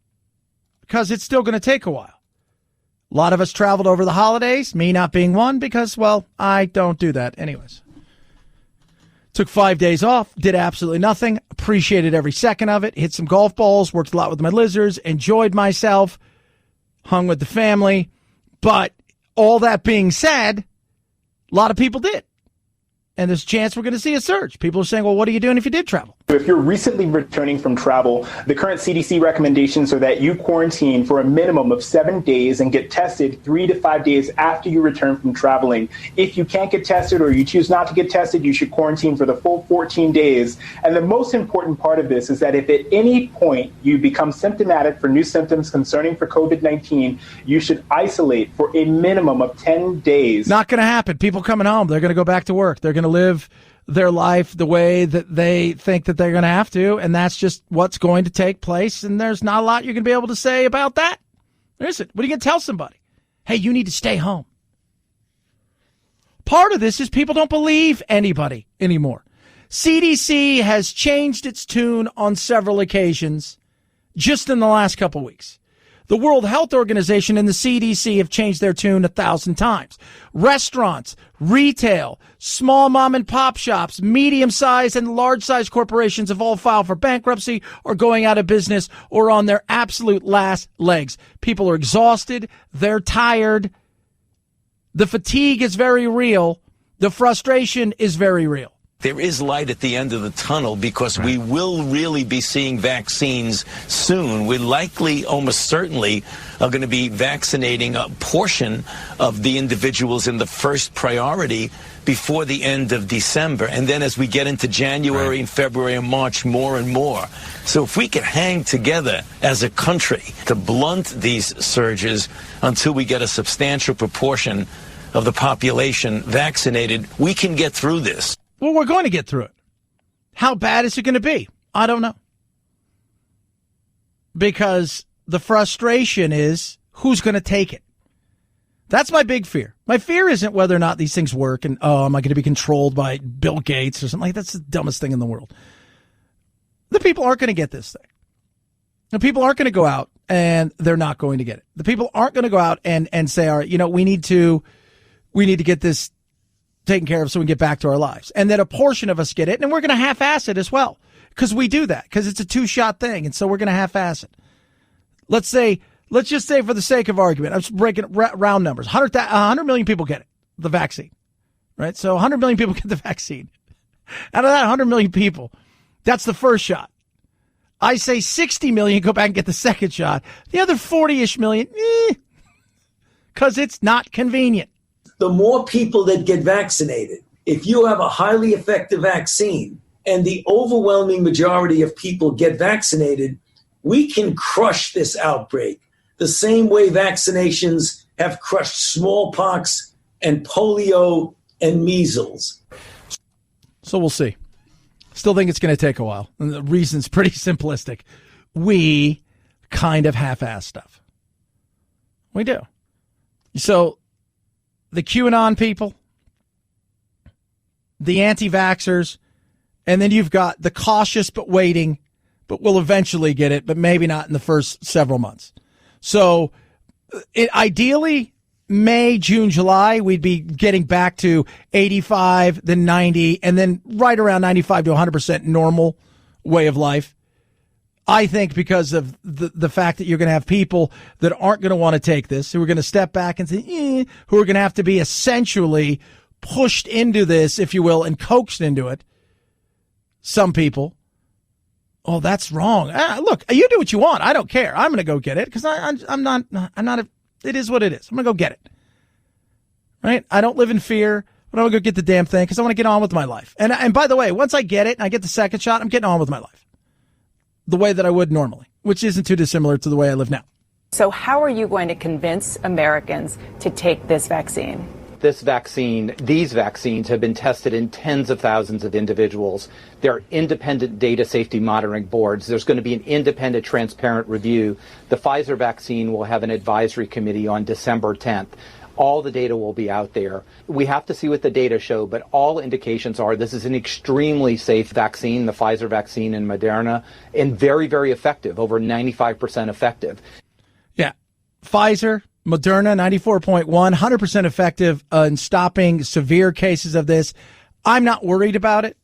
because it's still going to take a while. A lot of us traveled over the holidays, me not being one, because, well, I don't do that anyways. Took 5 days off, did absolutely nothing, appreciated every second of it, hit some golf balls, worked a lot with my lizards, enjoyed myself, hung with the family. But all that being said, a lot of people did. And there's a chance we're going to see a surge. People are saying, well, what are you doing if you did travel? If you're recently returning from travel, the current CDC recommendations are that you quarantine for a minimum of 7 days and get tested 3 to 5 days after you return from traveling. If you can't get tested or you choose not to get tested, you should quarantine for the full 14 days. And the most important part of this is that if at any point you become symptomatic for new symptoms concerning for COVID-19, you should isolate for a minimum of 10 days. Not going to happen. People coming home, they're going to go back to work. They're going to live their life the way that they think that they're going to have to, and that's just what's going to take place, and there's not a lot you're going to be able to say about that. There isn't. What are you going to tell somebody? Hey, you need to stay home. Part of this is people don't believe anybody anymore. CDC has changed its tune on several occasions just in the last couple weeks. The World Health Organization and the CDC have changed their tune 1,000 times. Restaurants, retail, small mom and pop shops, medium-sized and large-sized corporations have all filed for bankruptcy or going out of business or on their absolute last legs. People are exhausted. They're tired. The fatigue is very real. The frustration is very real. There is light at the end of the tunnel because we will really be seeing vaccines soon. We likely, almost certainly, are going to be vaccinating a portion of the individuals in the first priority before the end of December. And then as we get into January and February and March, more and more. So if we can hang together as a country to blunt these surges until we get a substantial proportion of the population vaccinated, we can get through this. Well, we're going to get through it. How bad is it going to be? I don't know. Because the frustration is who's going to take it. That's my big fear. My fear isn't whether or not these things work and, am I going to be controlled by Bill Gates or something like that? That's the dumbest thing in the world. The people aren't going to get this thing. The people aren't going to go out and they're not going to get it. The people aren't going to go out and say, all right, we need to get this taken care of so we can get back to our lives. And then a portion of us get it, and we're going to half-ass it as well, because we do that, because it's a two-shot thing, and so we're going to half-ass it. Let's just say for the sake of argument, I'm just breaking round numbers, 100 million people get it, the vaccine, right? So 100 million people get the vaccine. Out of that 100 million people, that's the first shot. I say 60 million go back and get the second shot. The other 40-ish million, because it's not convenient. The more people that get vaccinated, if you have a highly effective vaccine and the overwhelming majority of people get vaccinated, we can crush this outbreak the same way vaccinations have crushed smallpox and polio and measles. So we'll see. Still think it's going to take a while. And the reason's pretty simplistic. We kind of half-ass stuff. We do. So the QAnon people, the anti-vaxxers, and then you've got the cautious but waiting, but will eventually get it, but maybe not in the first several months. So ideally, May, June, July, we'd be getting back to 85, then 90, and then right around 95 to 100% normal way of life. I think because of the fact that you're going to have people that aren't going to want to take this, who are going to step back and say, who are going to have to be essentially pushed into this, if you will, and coaxed into it. Some people. Oh, that's wrong. Look, you do what you want. I don't care. I'm going to go get it because it is what it is. I'm going to go get it. Right? I don't live in fear, but I'm going to go get the damn thing because I want to get on with my life. And by the way, once I get it and I get the second shot, I'm getting on with my life the way that I would normally, which isn't too dissimilar to the way I live now. So how are you going to convince Americans to take this vaccine? These vaccines have been tested in tens of thousands of individuals. There are independent data safety monitoring boards. There's going to be an independent, transparent review. The Pfizer vaccine will have an advisory committee on December 10th. All the data will be out there. We have to see what the data show, but all indications are this is an extremely safe vaccine, the Pfizer vaccine and Moderna, and very, very effective, over 95% effective. Yeah. Pfizer, Moderna, 94.1, 100% effective in stopping severe cases of this. I'm not worried about it,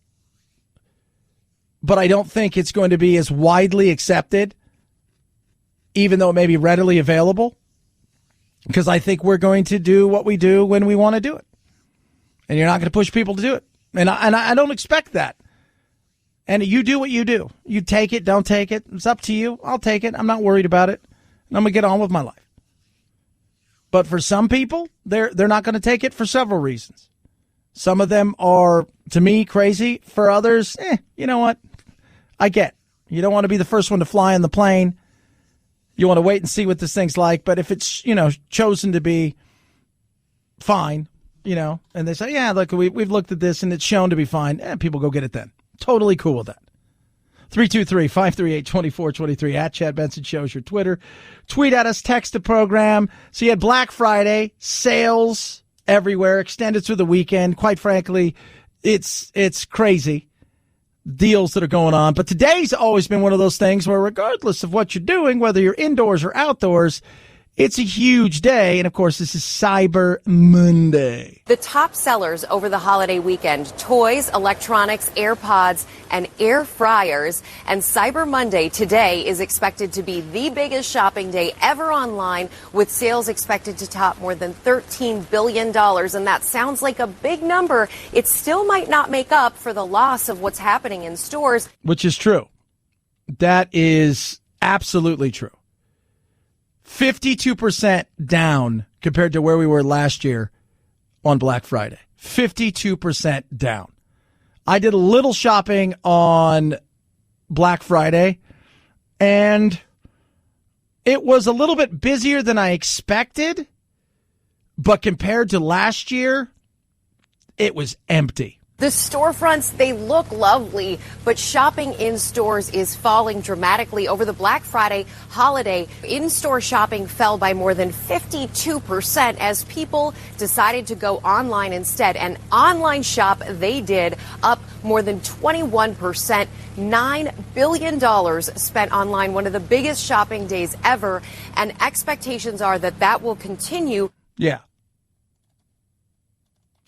but I don't think it's going to be as widely accepted, even though it may be readily available. Because I think we're going to do what we do when we want to do it. And you're not going to push people to do it. And I don't expect that. And you do what you do. You take it, don't take it. It's up to you. I'll take it. I'm not worried about it. And I'm going to get on with my life. But for some people, they're not going to take it for several reasons. Some of them are, to me, crazy. For others, you know what? I get. You don't want to be the first one to fly in the plane. You want to wait and see what this thing's like. But if it's, chosen to be fine, and they say, yeah, look, we've looked at this and it's shown to be fine, people go get it then. Totally cool with that. 323-538-2423 at Chad Benson Show's your Twitter. Tweet at us, text the program. So you had Black Friday sales everywhere, extended through the weekend. Quite frankly, it's crazy deals that are going on. But today's always been one of those things where regardless of what you're doing, whether you're indoors or outdoors, it's a huge day. And of course, this is Cyber Monday. The top sellers over the holiday weekend: toys, electronics, AirPods, and air fryers. And Cyber Monday today is expected to be the biggest shopping day ever online, with sales expected to top more than $13 billion. And that sounds like a big number. It still might not make up for the loss of what's happening in stores. Which is true. That is absolutely true. 52% down compared to where we were last year on Black Friday. 52% down. I did a little shopping on Black Friday, and it was a little bit busier than I expected, but compared to last year, it was empty. The storefronts, they look lovely, but shopping in stores is falling dramatically. Over the Black Friday holiday, in-store shopping fell by more than 52% as people decided to go online instead. And online shop they did, up more than 21%, $9 billion spent online, one of the biggest shopping days ever. And expectations are that that will continue. Yeah.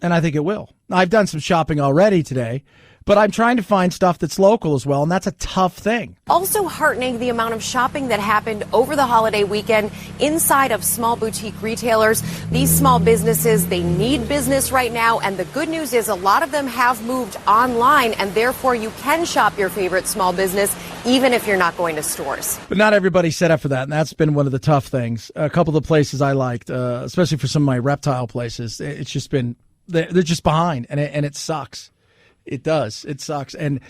And I think it will. I've done some shopping already today, but I'm trying to find stuff that's local as well, and that's a tough thing. Also heartening, the amount of shopping that happened over the holiday weekend inside of small boutique retailers. These small businesses, they need business right now, and the good news is a lot of them have moved online, and therefore you can shop your favorite small business even if you're not going to stores. But not everybody's set up for that, and that's been one of the tough things. A couple of the places I liked, especially for some of my reptile places, it's just been... They're just behind, and it sucks. It does. It sucks. And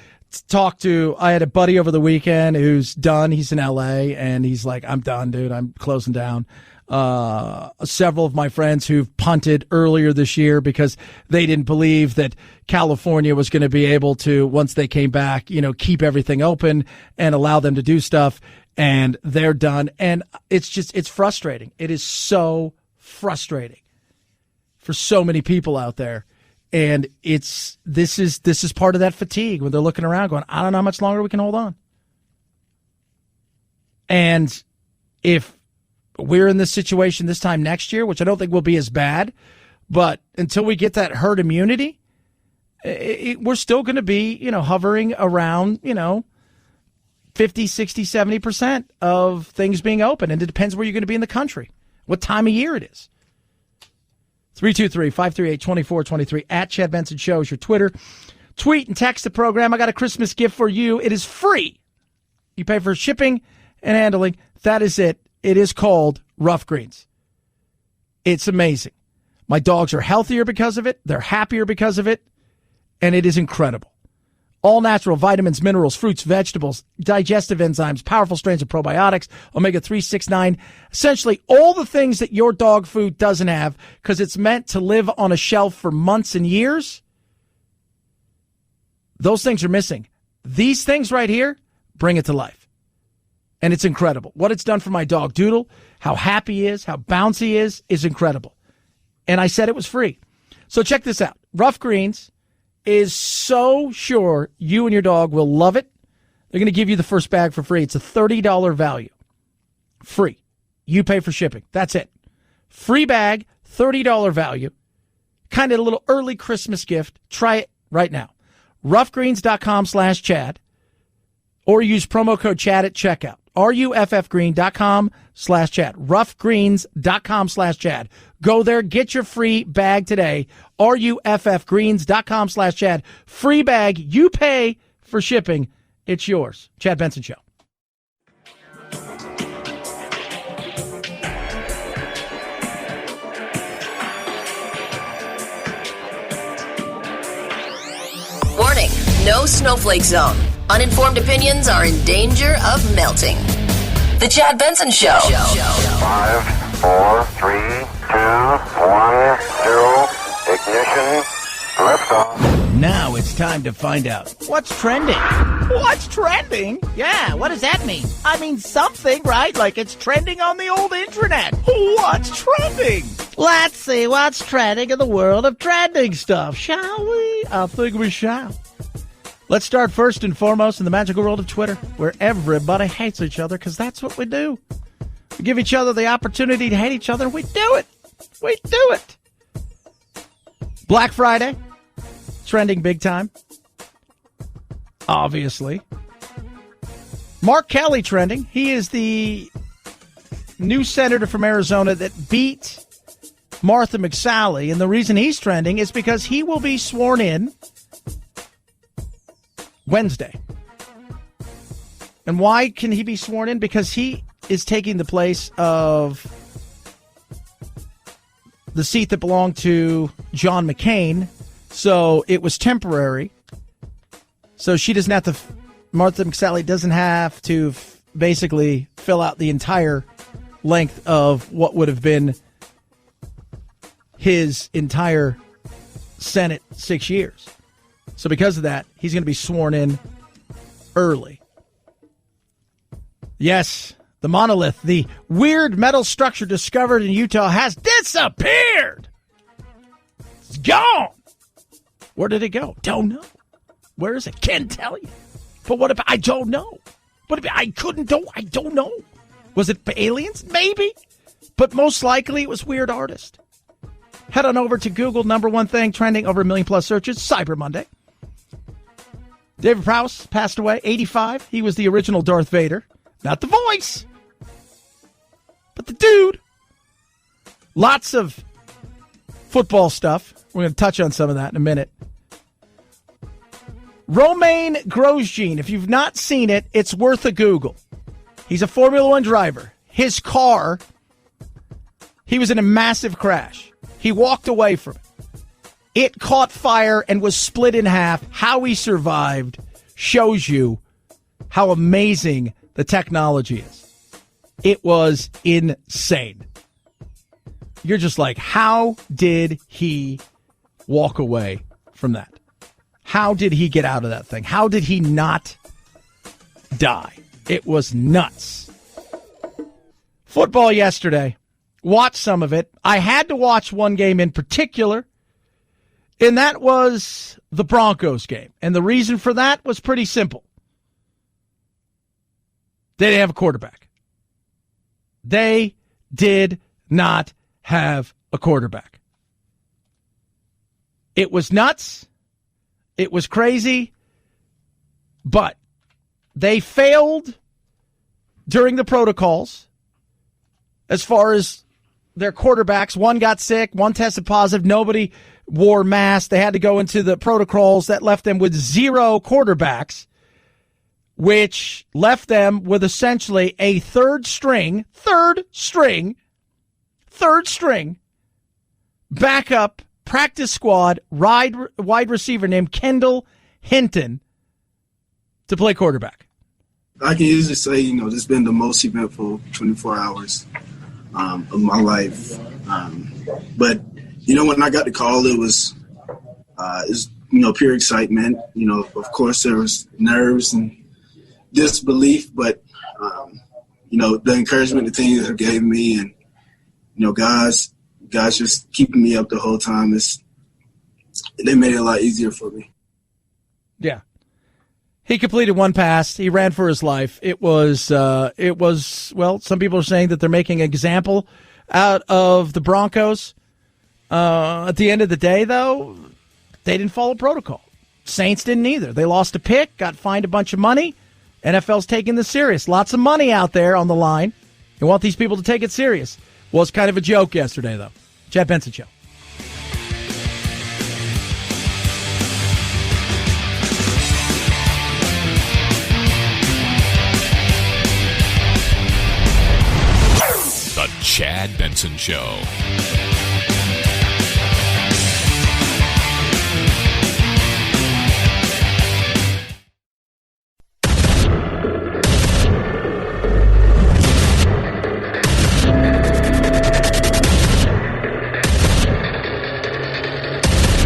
I had a buddy over the weekend who's done. He's in L.A., and he's like, I'm done, dude. I'm closing down. Several of my friends who've punted earlier this year because they didn't believe that California was going to be able to, once they came back, keep everything open and allow them to do stuff, and they're done. And it's frustrating. It is so frustrating for so many people out there. And this is part of that fatigue when they're looking around going, I don't know how much longer we can hold on. And if we're in this situation this time next year, which I don't think will be as bad, but until we get that herd immunity, we're still going to be, hovering around, 50, 60, 70% of things being open. And it depends where you're going to be in the country, what time of year it is. 323-538-2423 at Chad Benson Show is your Twitter. Tweet and text the program. I got a Christmas gift for you. It is free. You pay for shipping and handling. That is it. It is called Rough Greens. It's amazing. My dogs are healthier because of it. They're happier because of it. And it is incredible. All natural vitamins, minerals, fruits, vegetables, digestive enzymes, powerful strains of probiotics, omega-3, 6, 9, essentially all the things that your dog food doesn't have because it's meant to live on a shelf for months and years. Those things are missing. These things right here bring it to life. And it's incredible. What it's done for my dog Doodle, how happy he is, how bouncy he is incredible. And I said it was free. So check this out. Rough Greens is so sure you and your dog will love it. They're going to give you the first bag for free. It's a $30 value. Free. You pay for shipping. That's it. Free bag, $30 value. Kind of a little early Christmas gift. Try it right now. roughgreens.com/Chad or use promo code Chad at checkout. ruffgreen.com/Chad. roughgreens.com/Chad. Go there, get your free bag today. ruffgreens.com/Chad. Free bag. You pay for shipping. It's yours. Chad Benson Show. Warning, no snowflake zone. Uninformed opinions are in danger of melting. The Chad Benson Show. 5, 4, 3, 2, 1, 0, ignition, liftoff. Now it's time to find out what's trending. What's trending? Yeah, what does that mean? I mean something, right? Like it's trending on the old internet. What's trending? Let's see what's trending in the world of trending stuff, shall we? I think we shall. Let's start first and foremost in the magical world of Twitter, where everybody hates each other, because that's what we do. We give each other the opportunity to hate each other, and we do it. We do it. Black Friday, trending big time. Obviously. Mark Kelly trending. He is the new senator from Arizona that beat Martha McSally, and the reason he's trending is because he will be sworn in Wednesday. And why can he be sworn in? Because he is taking the place of the seat that belonged to John McCain. So it was temporary. So she doesn't have to, Martha McSally doesn't have to basically fill out the entire length of what would have been his entire Senate 6 years. So because of that, he's going to be sworn in early. Yes, the monolith, the weird metal structure discovered in Utah has disappeared. It's gone. Where did it go? Don't know. Where is it? Can't tell you. But what if I don't know? What if I couldn't know? I don't know. Was it aliens? Maybe. But most likely it was weird artist. Head on over to Google. Number one thing trending over 1 million plus searches, Cyber Monday. David Prowse passed away, 85. He was the original Darth Vader. Not the voice, but the dude. Lots of football stuff. We're going to touch on some of that in a minute. Romain Grosjean, if you've not seen it, it's worth a Google. He's a Formula One driver. His car, he was in a massive crash. He walked away from it. It caught fire and was split in half. How he survived shows you how amazing the technology is. It was insane. You're just like, how did he walk away from that? How did he get out of that thing? How did he not die? It was nuts. Football yesterday. Watched some of it. I had to watch one game in particular, and that was the Broncos game. And the reason for that was pretty simple. They didn't have a quarterback. They did not have a quarterback. It was nuts. It was crazy. But they failed during the protocols as far as their quarterbacks. One got sick. One tested positive. Nobody wore masks. They had to go into the protocols that left them with 0 quarterbacks, which left them with essentially a third string backup practice squad wide receiver named Kendall Hinton to play quarterback. I can easily say, this has been the most eventful 24 hours of my life. But, when I got the call, it was pure excitement. Of course, there was nerves and disbelief, but, the encouragement the team have gave me and, guys just keeping me up the whole time, they made it a lot easier for me. Yeah. He completed one pass. He ran for his life. It was, some people are saying that they're making an example out of the Broncos. At the end of the day, though, they didn't follow protocol. Saints didn't either. They lost a pick, got fined a bunch of money. NFL's taking this serious. Lots of money out there on the line. You want these people to take it serious. Well, it's kind of a joke yesterday, though. Chad Benson Show. The Chad Benson Show.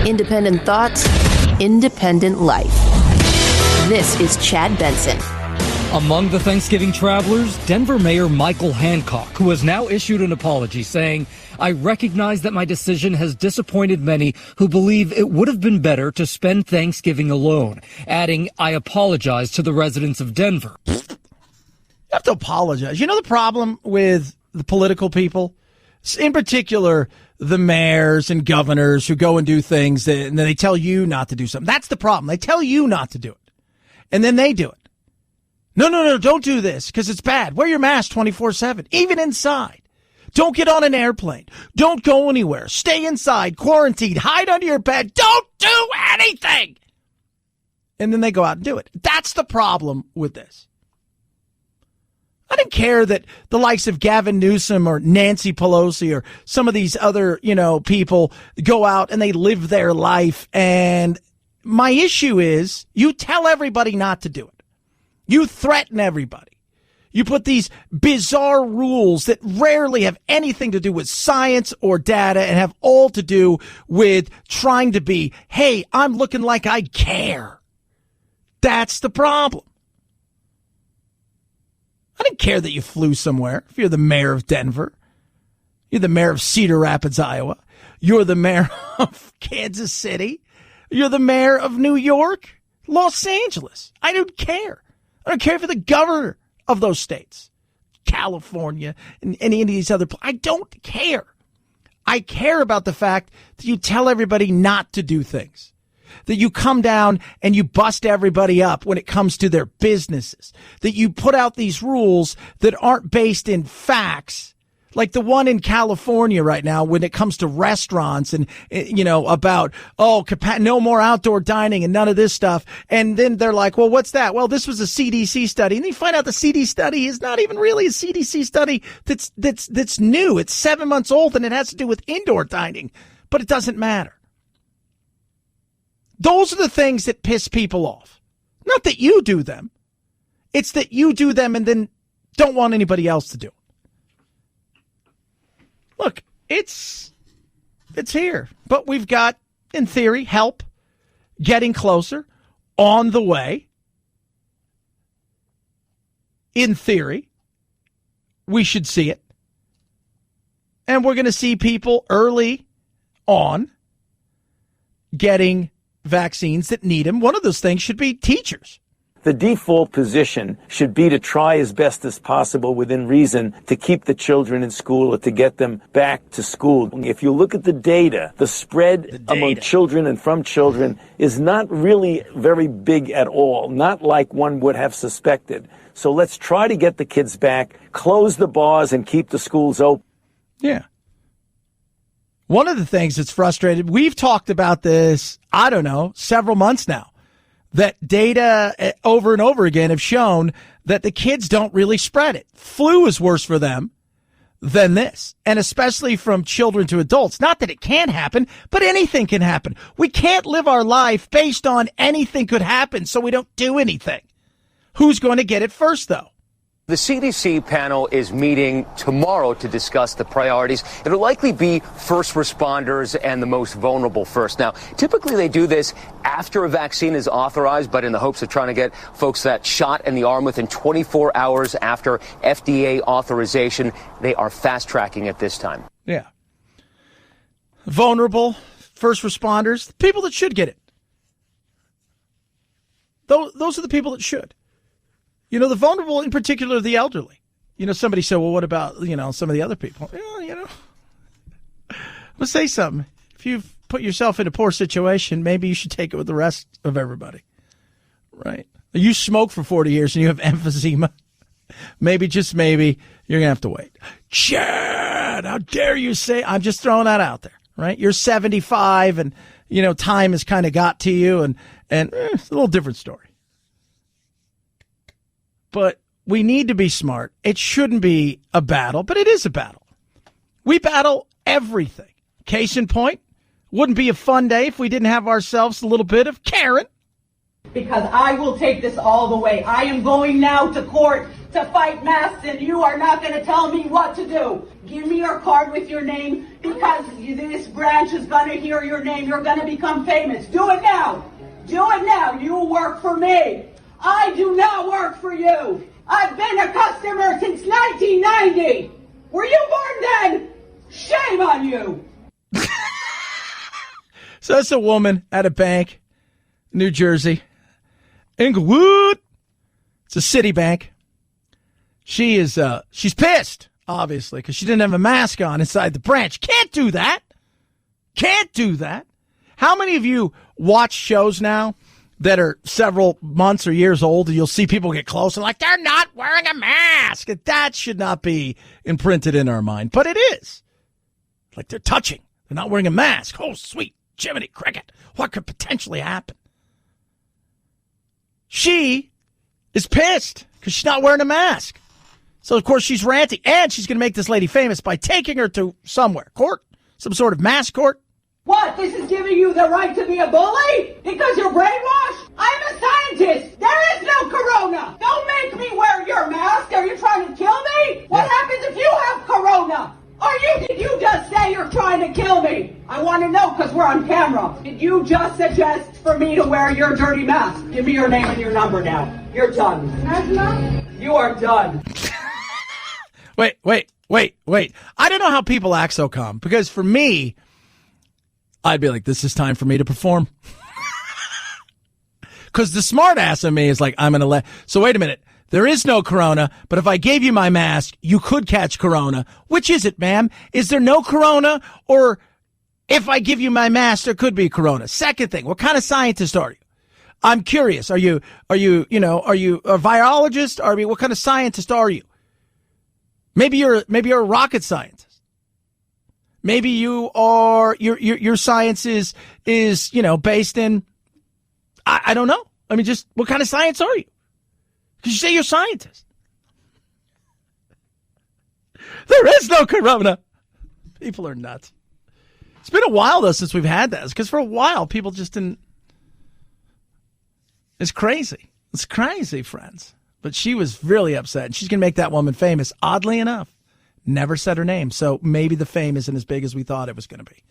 Independent thoughts, independent life. This is Chad Benson. Among the Thanksgiving travelers, Denver Mayor Michael Hancock, who has now issued an apology saying, "I recognize that my decision has disappointed many who believe it would have been better to spend Thanksgiving alone," adding, "I apologize to the residents of Denver." You have to apologize. You know the problem with the political people? In particular, the mayors and governors who go and do things and then they tell you not to do something. That's the problem. They tell you not to do it. And then they do it. No, don't do this because it's bad. Wear your mask 24/7, even inside. Don't get on an airplane. Don't go anywhere. Stay inside, quarantine, hide under your bed. Don't do anything. And then they go out and do it. That's the problem with this. I didn't care that the likes of Gavin Newsom or Nancy Pelosi or some of these other, people go out and they live their life. And my issue is you tell everybody not to do it. You threaten everybody. You put these bizarre rules that rarely have anything to do with science or data and have all to do with trying to be, hey, I'm looking like I care. That's the problem. I didn't care that you flew somewhere. If you're the mayor of Denver, you're the mayor of Cedar Rapids, Iowa, you're the mayor of Kansas City, you're the mayor of New York, Los Angeles. I don't care. I don't care for the governor of those states, California, and any of these other places. I don't care. I care about the fact that you tell everybody not to do things, that you come down and you bust everybody up when it comes to their businesses, that you put out these rules that aren't based in facts, like the one in California right now when it comes to restaurants and, about, no more outdoor dining and none of this stuff. And then they're like, well, what's that? Well, this was a CDC study. And then you find out the CDC study is not even really a CDC study that's new. It's 7 months old and it has to do with indoor dining, but it doesn't matter. Those are the things that piss people off. Not that you do them. It's that you do them and then don't want anybody else to do it. Look, it's here, but we've got, in theory, help getting closer on the way. In theory, we should see it. And we're going to see people early on getting vaccines that need them. One of those things should be teachers. The default position should be to try as best as possible within reason to keep the children in school or to get them back to school. If you look at the data, the spread among children and from children is not really very big at all, not like one would have suspected. So let's try to get the kids back, close the bars, and keep the schools open. Yeah. One of the things that's frustrated, we've talked about this, several months now. That data over and over again have shown that the kids don't really spread it. Flu is worse for them than this, and especially from children to adults. Not that it can't happen, but anything can happen. We can't live our life based on anything could happen, so we don't do anything. Who's going to get it first, though? The CDC panel is meeting tomorrow to discuss the priorities. It'll likely be first responders and the most vulnerable first. Now, typically they do this after a vaccine is authorized, but in the hopes of trying to get folks that shot in the arm within 24 hours after FDA authorization, they are fast-tracking it this time. Yeah. Vulnerable, first responders, people that should get it. Those are the people that should. The vulnerable, in particular, the elderly. Somebody said, well, what about, some of the other people? Well, let's say something. If you've put yourself in a poor situation, maybe you should take it with the rest of everybody. Right? You smoke for 40 years and you have emphysema. Maybe, just maybe, you're going to have to wait. Chad, how dare you say, I'm just throwing that out there, right? You're 75 and, time has kind of got to you and it's a little different story. But we need to be smart. It shouldn't be a battle, but it is a battle. We battle everything. Case in point, wouldn't be a fun day if we didn't have ourselves a little bit of Karen. Because I will take this all the way. I am going now to court to fight masks, and you are not going to tell me what to do. Give me your card with your name, because this branch is going to hear your name. You're going to become famous. Do it now. Do it now. You work for me. I do not work for you. I've been a customer since 1990. Were you born then? Shame on you. So that's a woman at a bank, New Jersey, Inglewood. It's a city bank. She's pissed, obviously, because she didn't have a mask on inside the branch. Can't do that. Can't do that. How many of you watch shows now that are several months or years old, and you'll see people get close and like, they're not wearing a mask? That should not be imprinted in our mind, but it is. Like they're touching. They're not wearing a mask. Oh, sweet Jiminy Cricket. What could potentially happen? She is pissed because she's not wearing a mask. So, of course, she's ranting, and she's going to make this lady famous by taking her to somewhere. Court? Some sort of mask court? What? This is giving you the right to be a bully? Because you're brainwashed? I'm a scientist. There is no corona. Don't make me wear your mask. Are you trying to kill me? What happens if you have corona? Did you just say you're trying to kill me? I want to know because we're on camera. Did you just suggest for me to wear your dirty mask? Give me your name and your number now. You're done. You are done. Wait. I don't know how people act so calm, because for me, I'd be like, this is time for me to perform. Because the smart ass of me is like, I'm going to so wait a minute. There is no corona, but if I gave you my mask, you could catch corona. Which is it, ma'am? Is there no corona? Or if I give you my mask, there could be corona? Second thing, what kind of scientist are you? I'm curious. Are you a virologist? What kind of scientist are you? Maybe you're a rocket scientist. Maybe you are, your science is, based in, I don't know. I mean, just what kind of science are you? Because you say you're a scientist. There is no corona. People are nuts. It's been a while, though, since we've had that. Because for a while, people just didn't. It's crazy. It's crazy, friends. But she was really upset. And she's going to make that woman famous. Oddly enough, never said her name. So maybe the fame isn't as big as we thought it was going to be.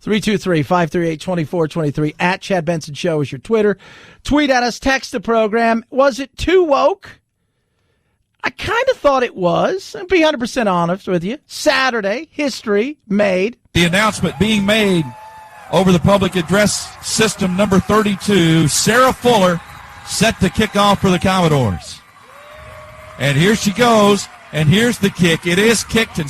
323-538-2423. At Chad Benson Show is your Twitter. Tweet at us. Text the program. Was it too woke? I kind of thought it was. I'll be 100% honest with you. Saturday, history made. The announcement being made over the public address system number 32. Sarah Fuller set to kick off for the Commodores. And here she goes. And here's the kick. It is kicked and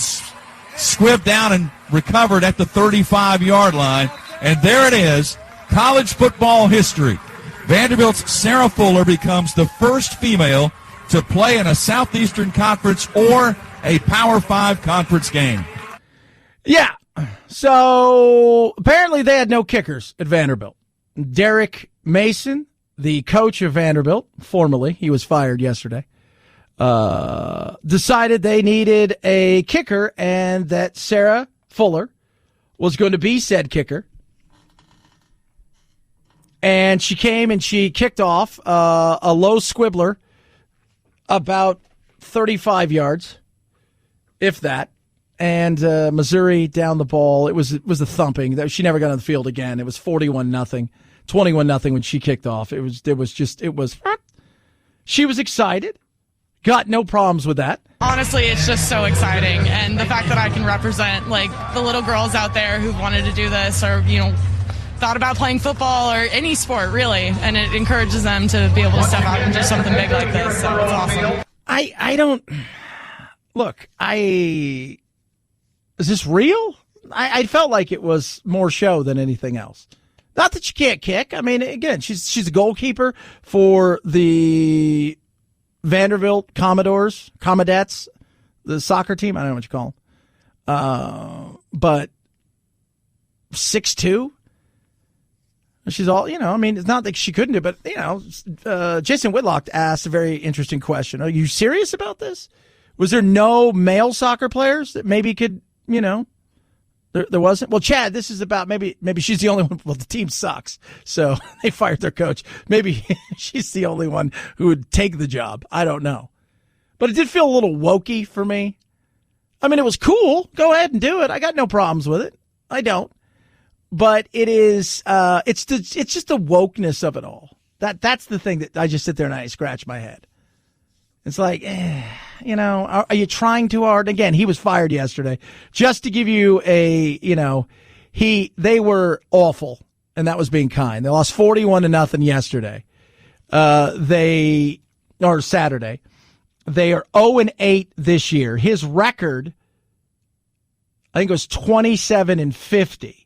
squibbed down and recovered at the 35-yard line. And there it is, college football history. Vanderbilt's Sarah Fuller becomes the first female to play in a Southeastern Conference or a Power 5 conference game. Yeah. So apparently they had no kickers at Vanderbilt. Derek Mason, the coach of Vanderbilt, formerly, he was fired yesterday, decided they needed a kicker and that Sarah Fuller was going to be said kicker. And she came and she kicked off a low squibbler about 35 yards, if that. And Missouri down the ball. It was a thumping. She never got on the field again. It was 41-0, 21-0 when she kicked off. It was. She was excited. Got no problems with that. Honestly, it's just so exciting. And the fact that I can represent, the little girls out there who've wanted to do this or, thought about playing football or any sport, really. And it encourages them to be able to step out and do something big like this. So it's awesome. I don't... Look, is this real? I felt like it was more show than anything else. Not that she can't kick. I mean, again, she's a goalkeeper for the Vanderbilt Commodettes, the soccer team. I don't know what you call them. But 6'2". She's all, it's not like she couldn't do it, but, Jason Whitlock asked a very interesting question. Are you serious about this? Was there no male soccer players that maybe could, there wasn't? Well, Chad, this is about maybe she's the only one. Well, the team sucks, so they fired their coach. Maybe she's the only one who would take the job. I don't know. But it did feel a little wokey for me. I mean, it was cool. Go ahead and do it. I got no problems with it. I don't. But it is, it's just the wokeness of it all. That's the thing that I just sit there and I scratch my head. It's like, you know, are you trying too hard? Again, he was fired yesterday. Just to give you a, you know, they were awful, and that was being kind. They lost 41-0 yesterday. Saturday. They are 0-8 this year. His record, I think it was 27-50.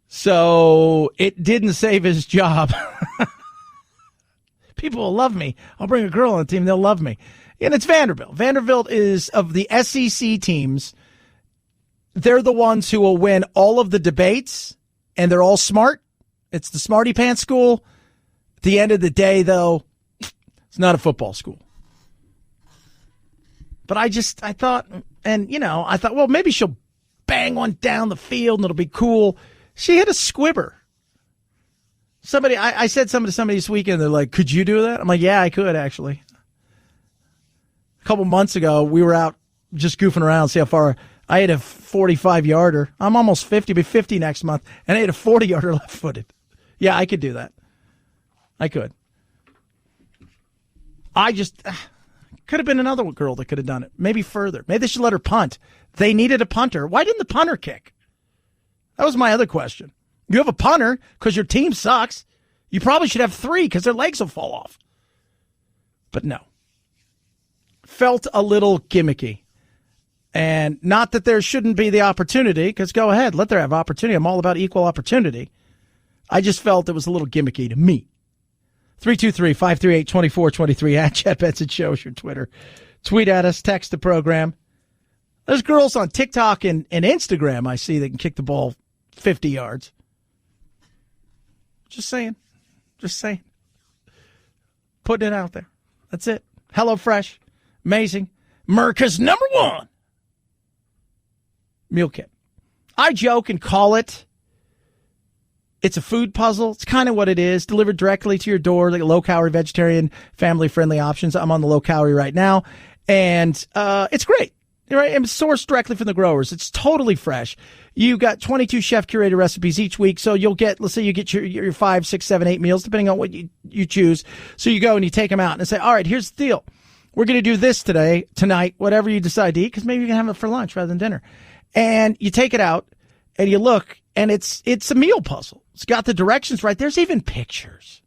So it didn't save his job. People will love me. I'll bring a girl on the team. They'll love me. And it's Vanderbilt. Vanderbilt is, of the SEC teams, they're the ones who will win all of the debates, and they're all smart. It's the smarty pants school. At the end of the day, though, it's not a football school. But I thought, well, maybe she'll bang one down the field and it'll be cool. She hit a squibber. I said something to somebody this weekend. They're like, could you do that? I'm like, yeah, I could, actually. A couple months ago, we were out just goofing around, see how far. I hit a 45-yarder. I'm almost 50, be 50 next month, and I hit a 40-yarder left-footed. Yeah, I could do that. I could. Could have been another girl that could have done it. Maybe further. Maybe they should let her punt. They needed a punter. Why didn't the punter kick? That was my other question. You have a punter because your team sucks. You probably should have 3 because their legs will fall off. But no. Felt a little gimmicky. And not that there shouldn't be the opportunity, because go ahead, let there have opportunity. I'm all about equal opportunity. I just felt it was a little gimmicky to me. 323-538-2423 at Chad Benson Show is your Twitter. Tweet at us, text the program. There's girls on TikTok and Instagram I see that can kick the ball 50 yards. Just saying. Putting it out there. That's it. HelloFresh. Amazing. America's #1 meal kit. I joke and call it's a food puzzle. It's kind of what it is. Delivered directly to your door, like low-calorie, vegetarian, family-friendly options. I'm on the low-calorie right now, and it's great. Right? It's sourced directly from the growers. It's totally fresh. You got 22 chef-curated recipes each week, so you'll get, let's say you get your 5, 6, 7, 8 meals, depending on what you choose. So you go and you take them out and say, all right, here's the deal. We're going to do this tonight, whatever you decide to eat, because maybe you can have it for lunch rather than dinner. And you take it out, and you look, and it's a meal puzzle. It's got the directions right. There's even pictures.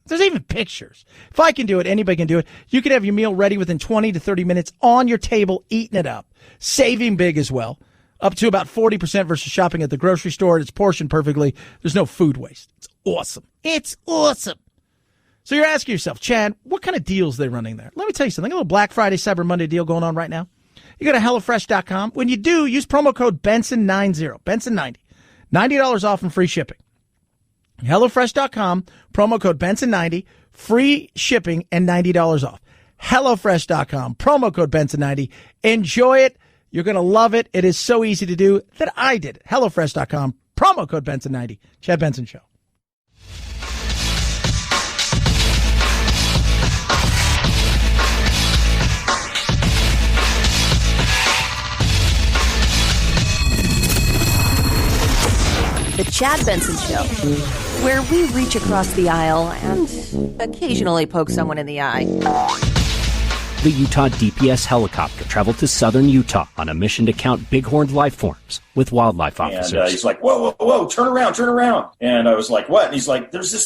If I can do it, anybody can do it. You can have your meal ready within 20 to 30 minutes on your table, eating it up. Saving big as well. Up to about 40% versus shopping at the grocery store. It's portioned perfectly. There's no food waste. It's awesome. So you're asking yourself, Chad, what kind of deals are they running there? Let me tell you something. A little Black Friday, Cyber Monday deal going on right now. You go to HelloFresh.com. When you do, use promo code Benson90, Benson90. $90 off and free shipping. HelloFresh.com, promo code Benson90, free shipping and $90 off. HelloFresh.com, promo code Benson90. Enjoy it. You're going to love it. It is so easy to do that I did it. HelloFresh.com, promo code Benson90. Chad Benson Show. The Chad Benson Show, where we reach across the aisle and occasionally poke someone in the eye. The Utah DPS helicopter traveled to southern Utah on a mission to count bighorn life forms with wildlife officers. And he's like, whoa, turn around. And I was like, what? And he's like, there's this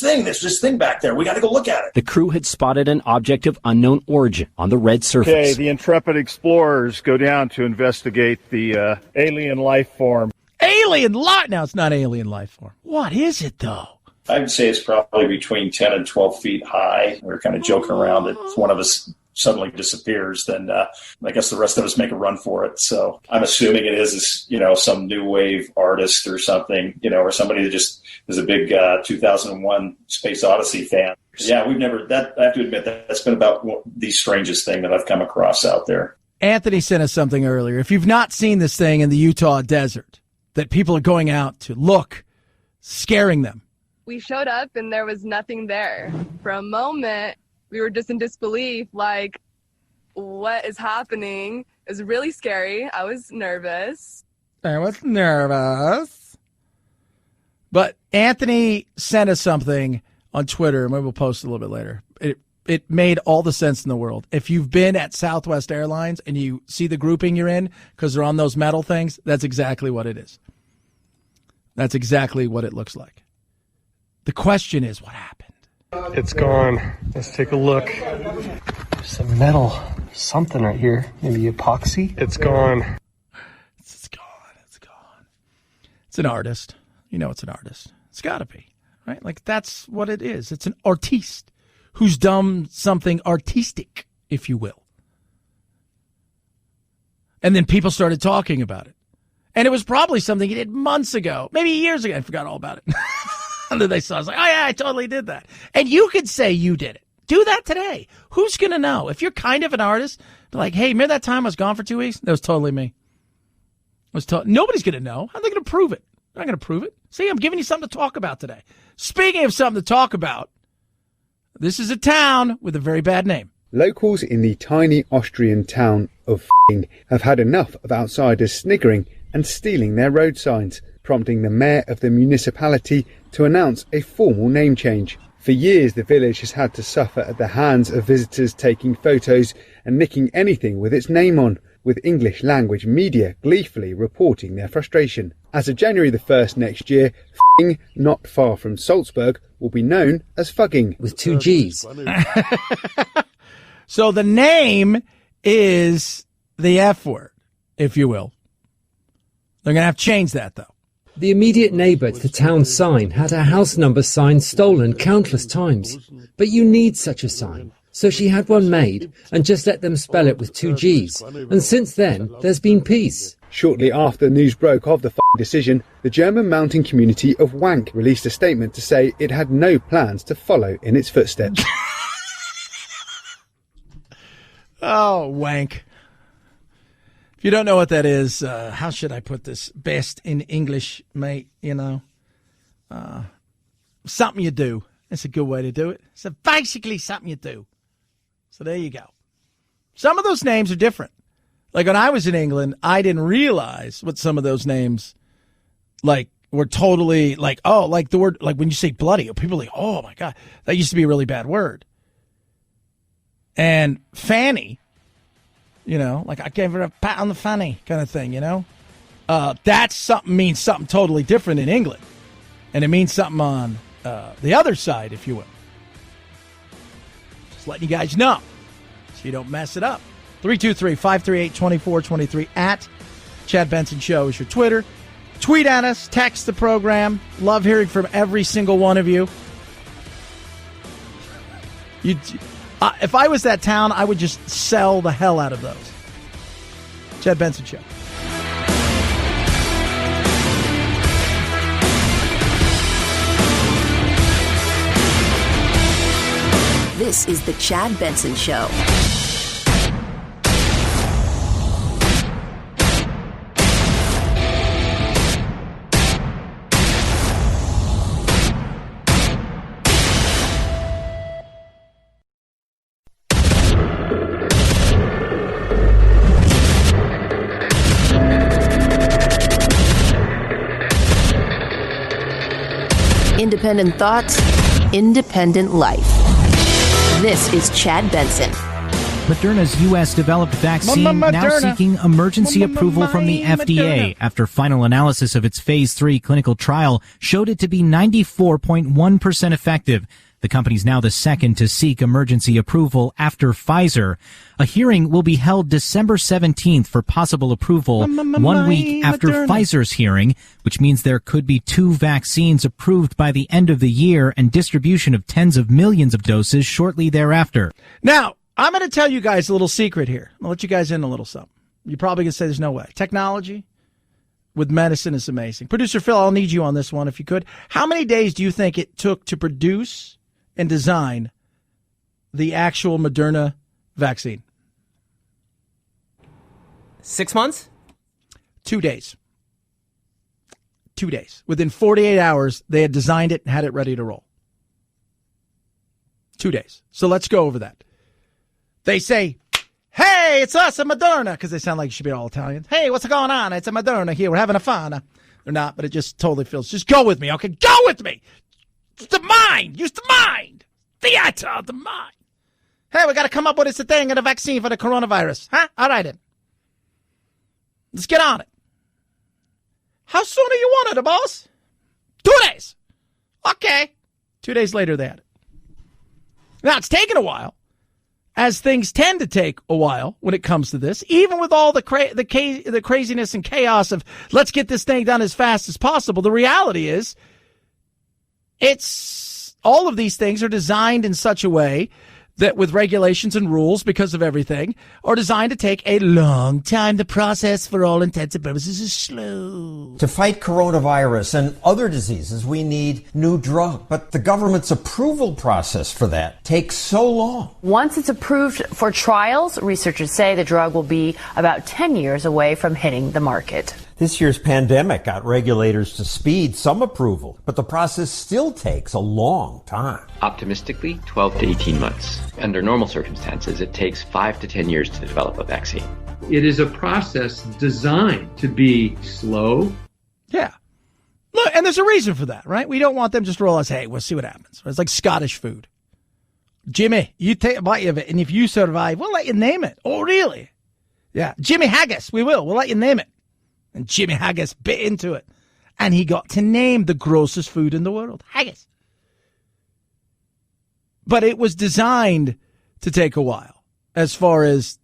thing back there. We got to go look at it. The crew had spotted an object of unknown origin on the red surface. Okay, the intrepid explorers go down to investigate the alien life form. Alien life? No, it's not alien life form. What is it, though? I would say it's probably between 10 and 12 feet high. We were kind of joking around that if one of us suddenly disappears, then I guess the rest of us make a run for it. So I'm assuming it is, some new wave artist or something, or somebody that just is a big 2001 Space Odyssey fan. Yeah, I have to admit that's been about the strangest thing that I've come across out there. Anthony sent us something earlier. If you've not seen this thing in the Utah desert that people are going out to look, scaring them. We showed up and there was nothing there. For a moment, we were just in disbelief, what is happening? It was really scary. I was nervous. I was nervous. But Anthony sent us something on Twitter, and maybe we'll post it a little bit later. It made all the sense in the world. If you've been at Southwest Airlines and you see the grouping you're in because they're on those metal things, that's exactly what it is. That's exactly what it looks like. The question is, what happened? It's gone. Let's take a look. There's some metal something right here. Maybe epoxy. It's gone. It's gone. It's gone. It's an artist. You know it's an artist. It's got to be, right? Like, that's what it is. It's an artiste who's done something artistic, if you will. And then people started talking about it. And it was probably something he did months ago, maybe years ago. I forgot all about it. And then they saw, I was like, oh, yeah, I totally did that. And you could say you did it. Do that today. Who's going to know? If you're kind of an artist, be like, hey, remember that time I was gone for 2 weeks? That was totally me. Nobody's going to know. How are they going to prove it? They're not going to prove it. See, I'm giving you something to talk about today. Speaking of something to talk about, this is a town with a very bad name. Locals in the tiny Austrian town of have had enough of outsiders sniggering and stealing their road signs, prompting the mayor of the municipality to announce a formal name change. For years, the village has had to suffer at the hands of visitors taking photos and nicking anything with its name on, with English language media gleefully reporting their frustration. As of January the 1st next year, not far from Salzburg, will be known as Fugging. With 2 G's. So the name is the F word, if you will. They're going to have to change that, though. The immediate neighbour to the town sign had her house number sign stolen countless times. But you need such a sign. So she had one made and just let them spell it with 2 G's. And since then, there's been peace. Shortly after the news broke of the decision, the German mountain community of Wank released a statement to say it had no plans to follow in its footsteps. Oh, Wank. If you don't know what that is, how should I put this best in English, mate? You know, something you do. That's a good way to do it. So basically something you do. So there you go. Some of those names are different. Like when I was in England, I didn't realize what some of those names like were totally like, oh, like the word, like when you say bloody, people are like, oh my God, that used to be a really bad word. And Fanny, you know, like I gave her a pat on the fanny kind of thing, you know, that's something means something totally different in England. And it means something on the other side, if you will. Just letting you guys know so you don't mess it up. 323-538-2423 at Chad Benson Show is your Twitter. Tweet at us, text the program. Love hearing from every single one of you. If I was that town, I would just sell the hell out of those. Chad Benson Show. This is the Chad Benson Show. Independent thoughts, independent life. This is Chad Benson. Moderna's U.S.-developed vaccine now seeking emergency approval from the FDA after final analysis of its Phase 3 clinical trial showed it to be 94.1% effective. The company's now the second to seek emergency approval after Pfizer. A hearing will be held December 17th for possible approval, 1 week after Pfizer's hearing, which means there could be 2 vaccines approved by the end of the year and distribution of tens of millions of doses shortly thereafter. Now, I'm going to tell you guys a little secret here. I'll let you guys in a little something. You're probably going to say there's no way. Technology with medicine is amazing. Producer Phil, I'll need you on this one if you could. How many days do you think it took to produce and design the actual Moderna vaccine? 6 months? 2 days. 2 days. Within 48 hours, they had designed it and had it ready to roll. 2 days. So let's go over that. They say, Hey, it's us at Moderna, because they sound like you should be all Italian. Hey, what's going on? It's a Moderna here. We're having a fun. They're not, but it just totally feels. Just go with me, okay? Go with me. It's the mind. Use the mind. Theater of the mind. Hey, we got to come up with a thing and a vaccine for the coronavirus. Huh? All right, then. Let's get on it. How soon do you want it, boss? 2 days. Okay. 2 days later, they had it. Now, it's taken a while, as things tend to take a while when it comes to this, even with all the craziness and chaos of let's get this thing done as fast as possible. The reality is all of these things are designed in such a way that with regulations and rules, because of everything, are designed to take a long time. The process, for all intents and purposes, is slow. To fight coronavirus and other diseases, we need new drugs. But the government's approval process for that takes so long. Once it's approved for trials, researchers say the drug will be about 10 years away from hitting the market. This year's pandemic got regulators to speed some approval, but the process still takes a long time. Optimistically, 12 to 18 months. Under normal circumstances, it takes 5 to 10 years to develop a vaccine. It is a process designed to be slow. Yeah. Look, and there's a reason for that, right? We don't want them just to roll us, hey, we'll see what happens. It's like Scottish food. Jimmy, you take a bite of it, and if you survive, we'll let you name it. Oh, really? Yeah. Jimmy Haggis, we will. We'll let you name it. And Jimmy Haggis bit into it. And he got to name the grossest food in the world. Haggis. But it was designed to take a while. As far as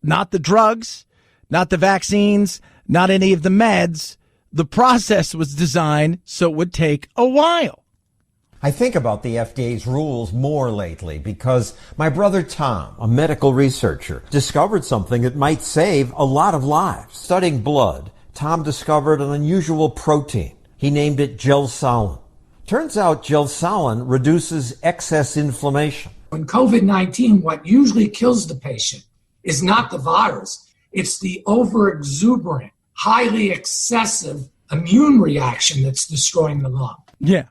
not the drugs, not the vaccines, not any of the meds. The process was designed so it would take a while. I think about the FDA's rules more lately because my brother Tom, a medical researcher, discovered something that might save a lot of lives. Studying blood, Tom discovered an unusual protein. He named it gelsalin. Turns out gelsalin reduces excess inflammation. In COVID-19, what usually kills the patient is not the virus. It's the overexuberant, highly excessive immune reaction that's destroying the lung. Yeah.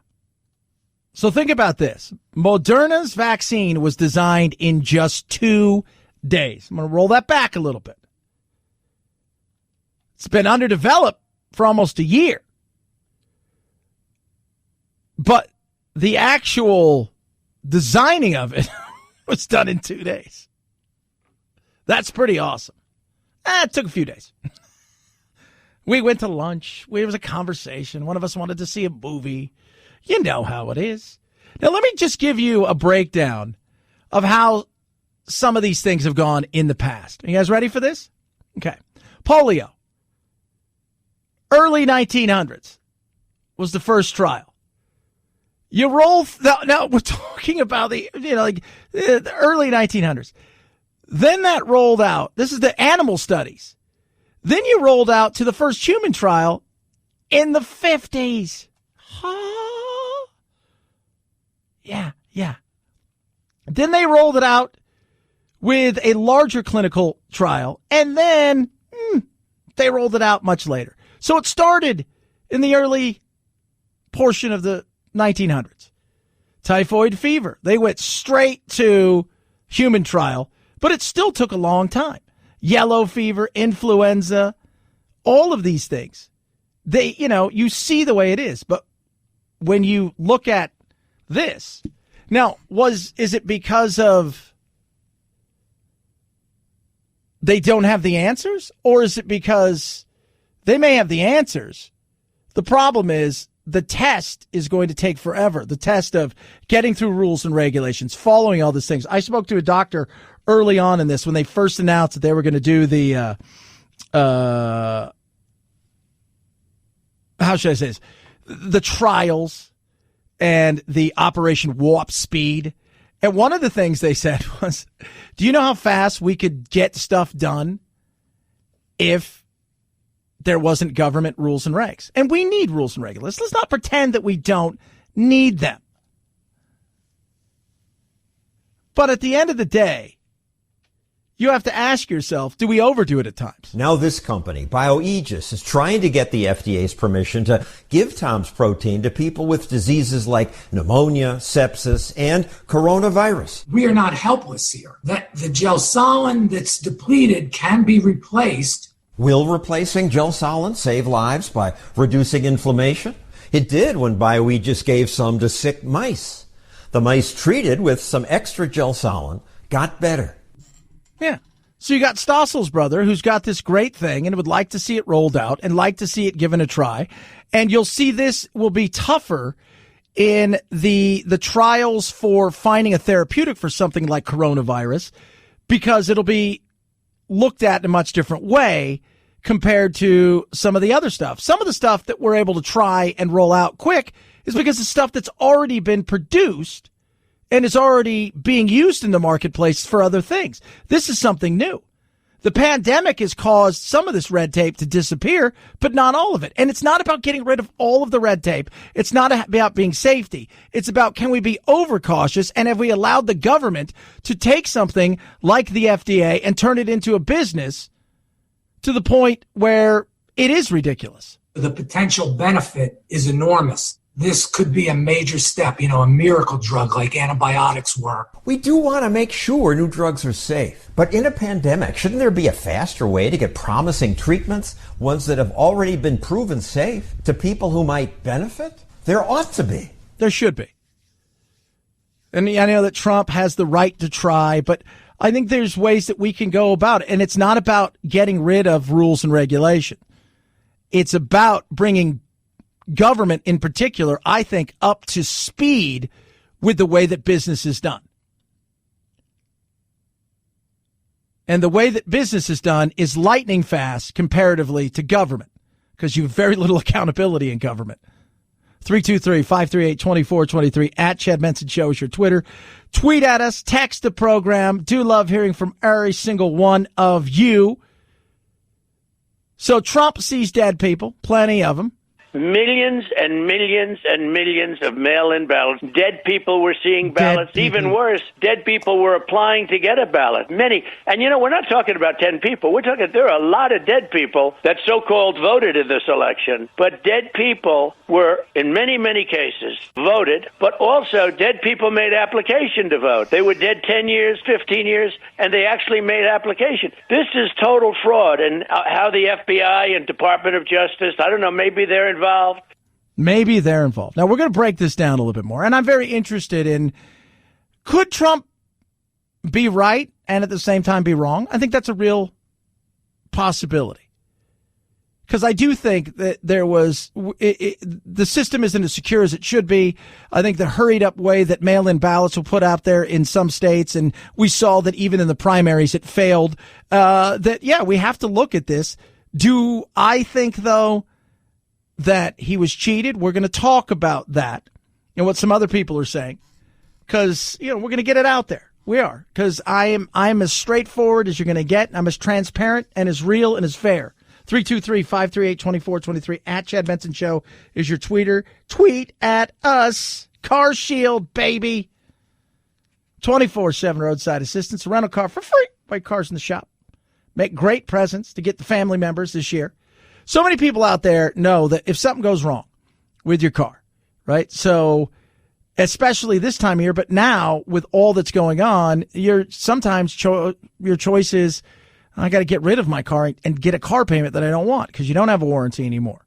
So think about this. Moderna's vaccine was designed in just 2 days. I'm going to roll that back a little bit. It's been underdeveloped for almost a year. But the actual designing of it was done in 2 days. That's pretty awesome. It took a few days. We went to lunch. There was a conversation. One of us wanted to see a movie. You know how it is. Now, let me just give you a breakdown of how some of these things have gone in the past. Are you guys ready for this? Okay. Polio. Early 1900s was the first trial. You roll, now we're talking about the early 1900s. Then that rolled out. This is the animal studies. Then you rolled out to the first human trial in the 50s. Yeah. Then they rolled it out with a larger clinical trial, and then they rolled it out much later. So it started in the early portion of the 1900s. Typhoid fever. They went straight to human trial, but it still took a long time. Yellow fever, influenza, all of these things. You see the way it is, but when you look at this, now, is it because of they don't have the answers, or is it because they may have the answers? The problem is the test is going to take forever. The test of getting through rules and regulations, following all these things. I spoke to a doctor early on in this when they first announced that they were going to do the, how should I say this? The trials and the Operation Warp Speed. And one of the things they said was, do you know how fast we could get stuff done if there wasn't government rules and regs? And we need rules and regulations. Let's not pretend that we don't need them. But at the end of the day, you have to ask yourself, do we overdo it at times? Now this company, BioAegis, is trying to get the FDA's permission to give Tom's protein to people with diseases like pneumonia, sepsis, and coronavirus. We are not helpless here. That the gelsolin that's depleted can be replaced. Will replacing gelsolin save lives by reducing inflammation? It did when BioAegis gave some to sick mice. The mice treated with some extra gelsolin got better. Yeah. So you got Stossel's brother, who's got this great thing and would like to see it rolled out and like to see it given a try. And you'll see this will be tougher in the trials for finding a therapeutic for something like coronavirus, because it'll be looked at in a much different way compared to some of the other stuff. Some of the stuff that we're able to try and roll out quick is because it's stuff that's already been produced and is already being used in the marketplace for other things. This is something new. The pandemic has caused some of this red tape to disappear, but not all of it. And it's not about getting rid of all of the red tape. It's not about being safety. It's about, can we be overcautious, and have we allowed the government to take something like the FDA and turn it into a business to the point where it is ridiculous? The potential benefit is enormous. This could be a major step, a miracle drug like antibiotics were. We do want to make sure new drugs are safe. But in a pandemic, shouldn't there be a faster way to get promising treatments, ones that have already been proven safe, to people who might benefit? There ought to be. There should be. And I know that Trump has the right to try, but I think there's ways that we can go about it. And it's not about getting rid of rules and regulation. It's about bringing government in particular, I think, up to speed with the way that business is done. And the way that business is done is lightning fast comparatively to government, because you have very little accountability in government. 323-538-2423 at Chad Benson Show is your Twitter. Tweet at us, text the program. Do love hearing from every single one of you. So Trump sees dead people, plenty of them. Millions and millions and millions of mail-in ballots. Dead people were seeing ballots. Even worse, dead people were applying to get a ballot. Many. And, we're not talking about 10 people. We're talking, there are a lot of dead people that so-called voted in this election. But dead people were, in many, many cases, voted. But also, dead people made application to vote. They were dead 10 years, 15 years, and they actually made application. This is total fraud. And how the FBI and Department of Justice, I don't know, maybe they're involved. Maybe they're involved. Now, we're going to break this down a little bit more. And I'm very interested in, could Trump be right and at the same time be wrong? I think that's a real possibility. Because I do think that there was, the system isn't as secure as it should be. I think the hurried up way that mail-in ballots were put out there in some states, and we saw that even in the primaries it failed, we have to look at this. Do I think, though, that he was cheated? We're going to talk about that and what some other people are saying, because, we're going to get it out there. We are, because I'm as straightforward as you're going to get. I'm as transparent and as real and as fair. 323-538-2423 at Chad Benson Show is your tweeter. Tweet at us. Car Shield, baby. 24/7 roadside assistance. A rental car for free. Buy cars in the shop. Make great presents to get the family members this year. So many people out there know that if something goes wrong with your car, right? So especially this time of year, but now with all that's going on, your choice is, I got to get rid of my car and get a car payment that I don't want, because you don't have a warranty anymore.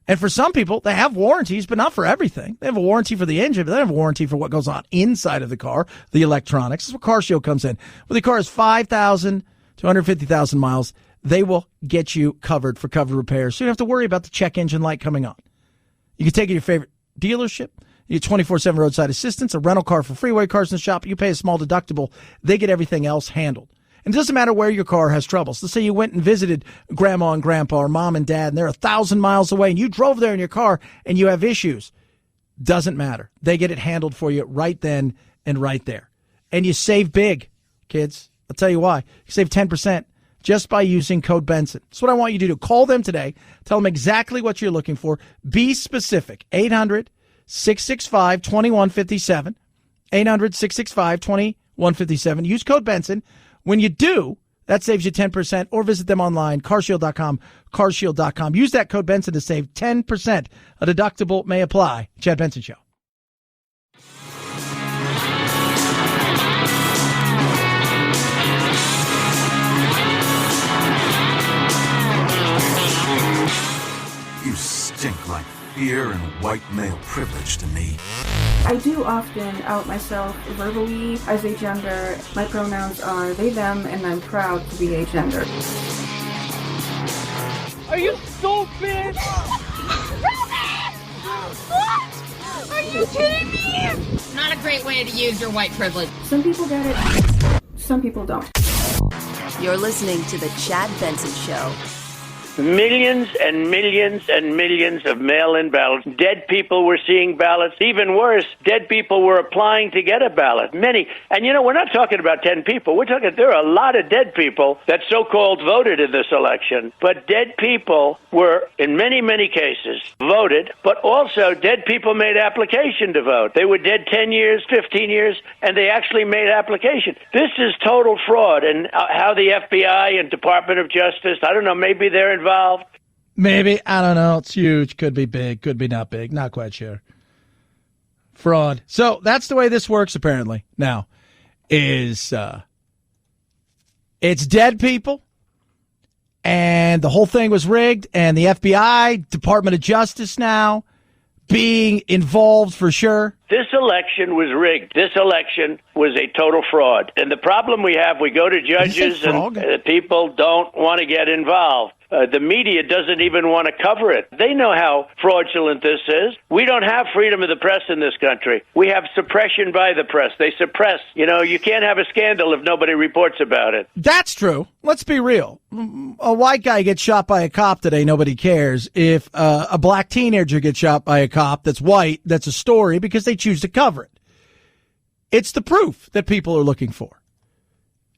And for some people, they have warranties, but not for everything. They have a warranty for the engine, but they don't have a warranty for what goes on inside of the car, the electronics. This is where Car Shield comes in. When the car is 5,000 to 150,000 miles, they will get you covered for covered repairs, so you don't have to worry about the check engine light coming on. You can take it to your favorite dealership. You get 24/7 roadside assistance, a rental car for freeway cars in the shop. You pay a small deductible. They get everything else handled. And it doesn't matter where your car has troubles. Let's say you went and visited grandma and grandpa or mom and dad, and they're 1,000 miles away, and you drove there in your car and you have issues. Doesn't matter. They get it handled for you right then and right there. And you save big, kids. I'll tell you why. You save 10%. Just by using code Benson. That's what I want you to do. Call them today. Tell them exactly what you're looking for. Be specific. 800-665-2157. 800-665-2157. Use code Benson. When you do, that saves you 10%, or visit them online, carshield.com, carshield.com. Use that code Benson to save 10%. A deductible may apply. Chad Benson Show. You stink like fear and white male privilege to me. I do often out myself verbally as a gender. My pronouns are they, them, and I'm proud to be a gender. Are you stupid? What? Are you kidding me? Not a great way to use your white privilege. Some people get it, some people don't. You're listening to The Chad Benson Show. Millions and millions and millions of mail-in ballots. Dead people were seeing ballots. Even worse, dead people were applying to get a ballot. Many. And, we're not talking about 10 people. We're talking, there are a lot of dead people that so-called voted in this election. But dead people were, in many, many cases, voted. But also, dead people made application to vote. They were dead 10 years, 15 years, and they actually made application. This is total fraud. And how the FBI and Department of Justice, I don't know, maybe they're involved. Maybe. I don't know. It's huge. Could be big. Could be not big. Not quite sure. Fraud. So that's the way this works, apparently. Now, is it's dead people, and the whole thing was rigged, and the FBI, Department of Justice now, being involved for sure. This election was rigged. This election was a total fraud. And the problem we have, we go to judges and people don't want to get involved. The media doesn't even want to cover it. They know how fraudulent this is. We don't have freedom of the press in this country. We have suppression by the press. They suppress. You can't have a scandal if nobody reports about it. That's true. Let's be real. A white guy gets shot by a cop today, nobody cares. If a black teenager gets shot by a cop that's white, that's a story because they choose to cover it. It's the proof that people are looking for.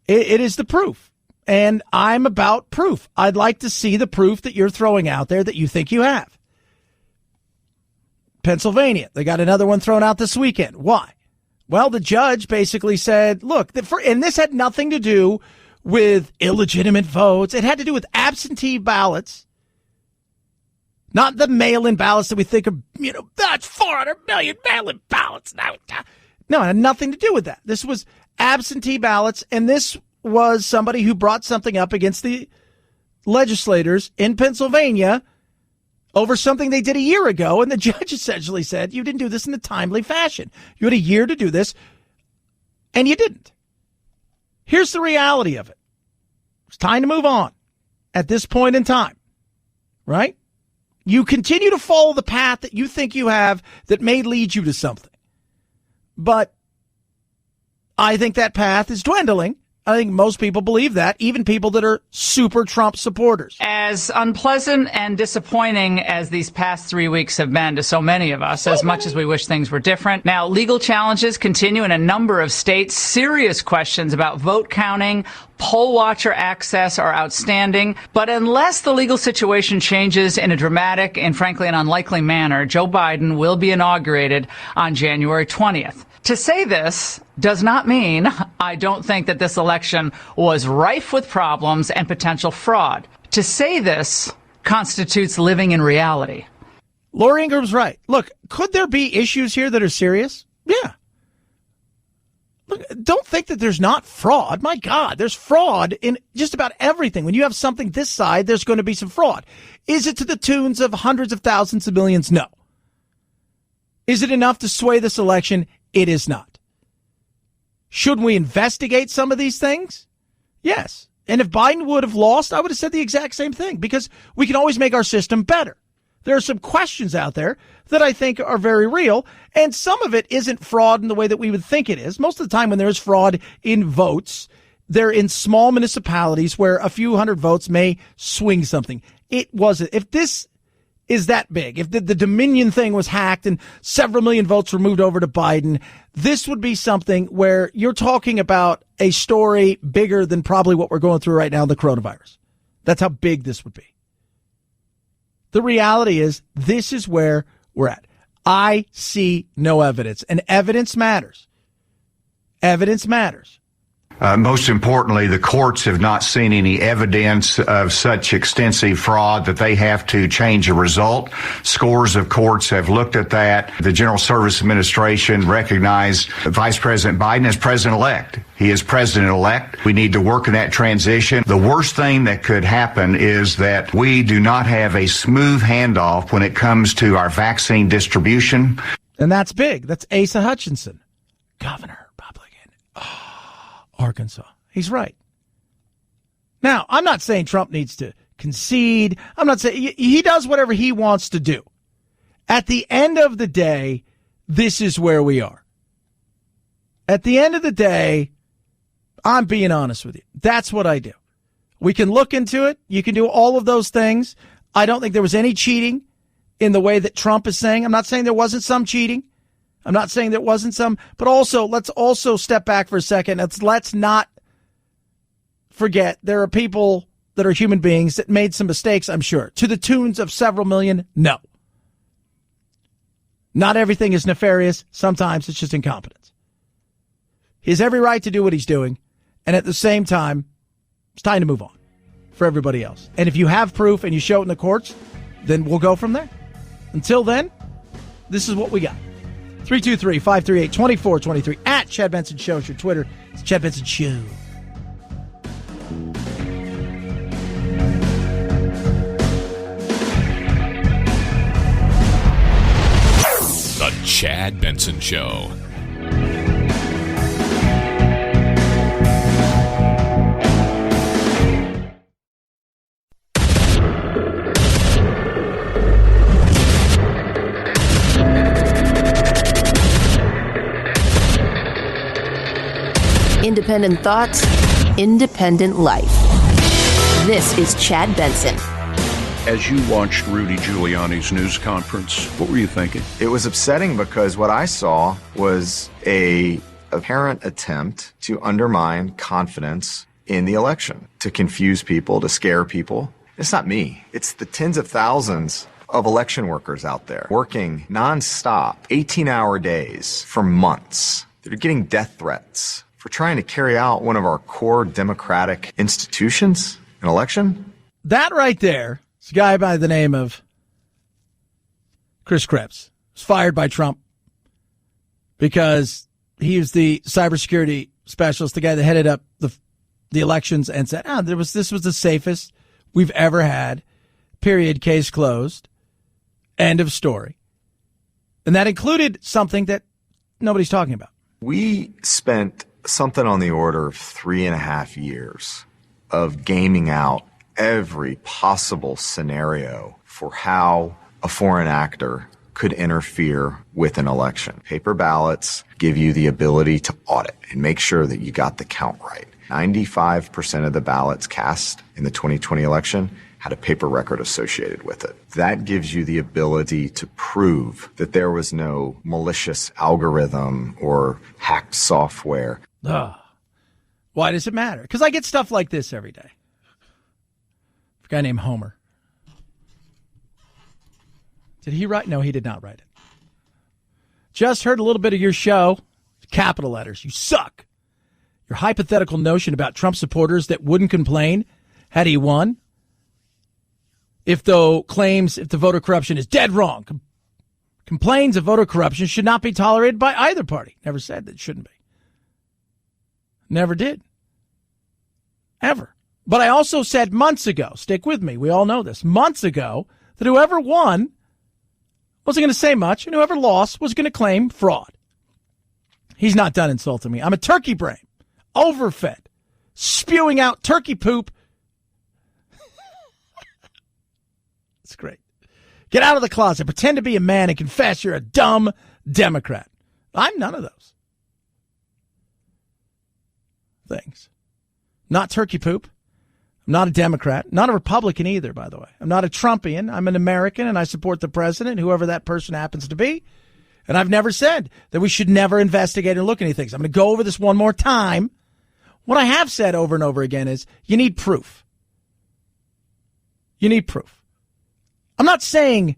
It is the proof. And I'm about proof. I'd like to see the proof that you're throwing out there that you think you have. Pennsylvania, they got another one thrown out this weekend. Why? Well, the judge basically said, look, and this had nothing to do with illegitimate votes. It had to do with absentee ballots, not the mail-in ballots that we think of, that's 400 million mail-in ballots. No, it had nothing to do with that. This was absentee ballots, and this was somebody who brought something up against the legislators in Pennsylvania over something they did a year ago. And the judge essentially said, you didn't do this in a timely fashion. You had a year to do this, and you didn't. Here's the reality of it. It's time to move on at this point in time, right? You continue to follow the path that you think you have that may lead you to something. But I think that path is dwindling. I think most people believe that, even people that are super Trump supporters. As unpleasant and disappointing as these past 3 weeks have been to so many of us, as much as we wish things were different, now legal challenges continue in a number of states. Serious questions about vote counting, poll watcher access are outstanding. But unless the legal situation changes in a dramatic and frankly an unlikely manner, Joe Biden will be inaugurated on January 20th. To say this does not mean I don't think that this election was rife with problems and potential fraud. To say this constitutes living in reality. Laura Ingram's right. Look, could there be issues here that are serious? Yeah. Look, don't think that there's not fraud. My God, there's fraud in just about everything. When you have something this side, there's going to be some fraud. Is it to the tunes of hundreds of thousands of millions? No. Is it enough to sway this election? It is not. Should we investigate some of these things? Yes. And if Biden would have lost, I would have said the exact same thing, because we can always make our system better. There are some questions out there that I think are very real, and some of it isn't fraud in the way that we would think it is. Most of the time when there's fraud in votes, they're in small municipalities where a few hundred votes may swing something. It wasn't. If this is that big, if the Dominion thing was hacked and several million votes were moved over to Biden, this would be something where you're talking about a story bigger than probably what we're going through right now, the coronavirus. That's how big this would be. The reality is, this is where we're at. I see no evidence, and evidence matters. Evidence matters. Most importantly, the courts have not seen any evidence of such extensive fraud that they have to change a result. Scores of courts have looked at that. The General Services Administration recognized Vice President Biden as president-elect. He is president-elect. We need to work in that transition. The worst thing that could happen is that we do not have a smooth handoff when it comes to our vaccine distribution. And that's big. That's Asa Hutchinson, governor, Republican, Arkansas. He's right. Now, I'm not saying Trump needs to concede. I'm not saying he does whatever he wants to do. At the end of the day, this is where we are. At the end of the day, I'm being honest with you. That's what I do. We can look into it. You can do all of those things. I don't think there was any cheating in the way that Trump is saying. I'm not saying there wasn't some cheating. I'm not saying there wasn't some, but also let's also step back for a second. Let's not forget there are people that are human beings that made some mistakes, I'm sure. To the tunes of several million, no. Not everything is nefarious. Sometimes it's just incompetence. He has every right to do what he's doing. And at the same time, it's time to move on for everybody else. And if you have proof and you show it in the courts, then we'll go from there. Until then, this is what we got. 323-538-2423 at Chad Benson Show is your Twitter. It's Chad Benson Show. The Chad Benson Show. Independent thoughts, independent life. This is Chad Benson. As you watched Rudy Giuliani's news conference, what were you thinking? It was upsetting because what I saw was a apparent attempt to undermine confidence in the election, to confuse people, to scare people. It's not me. It's the tens of thousands of election workers out there working nonstop, 18-hour days for months. They're getting death threats for trying to carry out one of our core democratic institutions, an election. That right there is a guy by the name of Chris Krebs. Was fired by Trump because he was the cybersecurity specialist, the guy that headed up the elections, and said, this was the safest we've ever had. Period. Case closed. End of story. And that included something that nobody's talking about. We spent something on the order of 3.5 years of gaming out every possible scenario for how a foreign actor could interfere with an election. Paper ballots give you the ability to audit and make sure that you got the count right. 95% of the ballots cast in the 2020 election had a paper record associated with it. That gives you the ability to prove that there was no malicious algorithm or hacked software. Why does it matter? Because I get stuff like this every day. A guy named Homer. Did he write? No, he did not write it. Just heard a little bit of your show. Capital letters. You suck. Your hypothetical notion about Trump supporters that wouldn't complain had he won. If the voter corruption is dead wrong. Complaints of voter corruption should not be tolerated by either party. Never said that it shouldn't be. Never did. Ever. But I also said months ago, stick with me, we all know this, months ago, that whoever won wasn't going to say much, and whoever lost was going to claim fraud. He's not done insulting me. I'm a turkey brain, overfed, spewing out turkey poop. It's great. Get out of the closet, pretend to be a man, and confess you're a dumb Democrat. I'm none of those things. Not turkey poop. I'm not a Democrat. Not a Republican either, by the way. I'm not a Trumpian. I'm an American, and I support the president, whoever that person happens to be. And I've never said that we should never investigate and look at anything. So I'm going to go over this one more time. What I have said over and over again is you need proof. You need proof. I'm not saying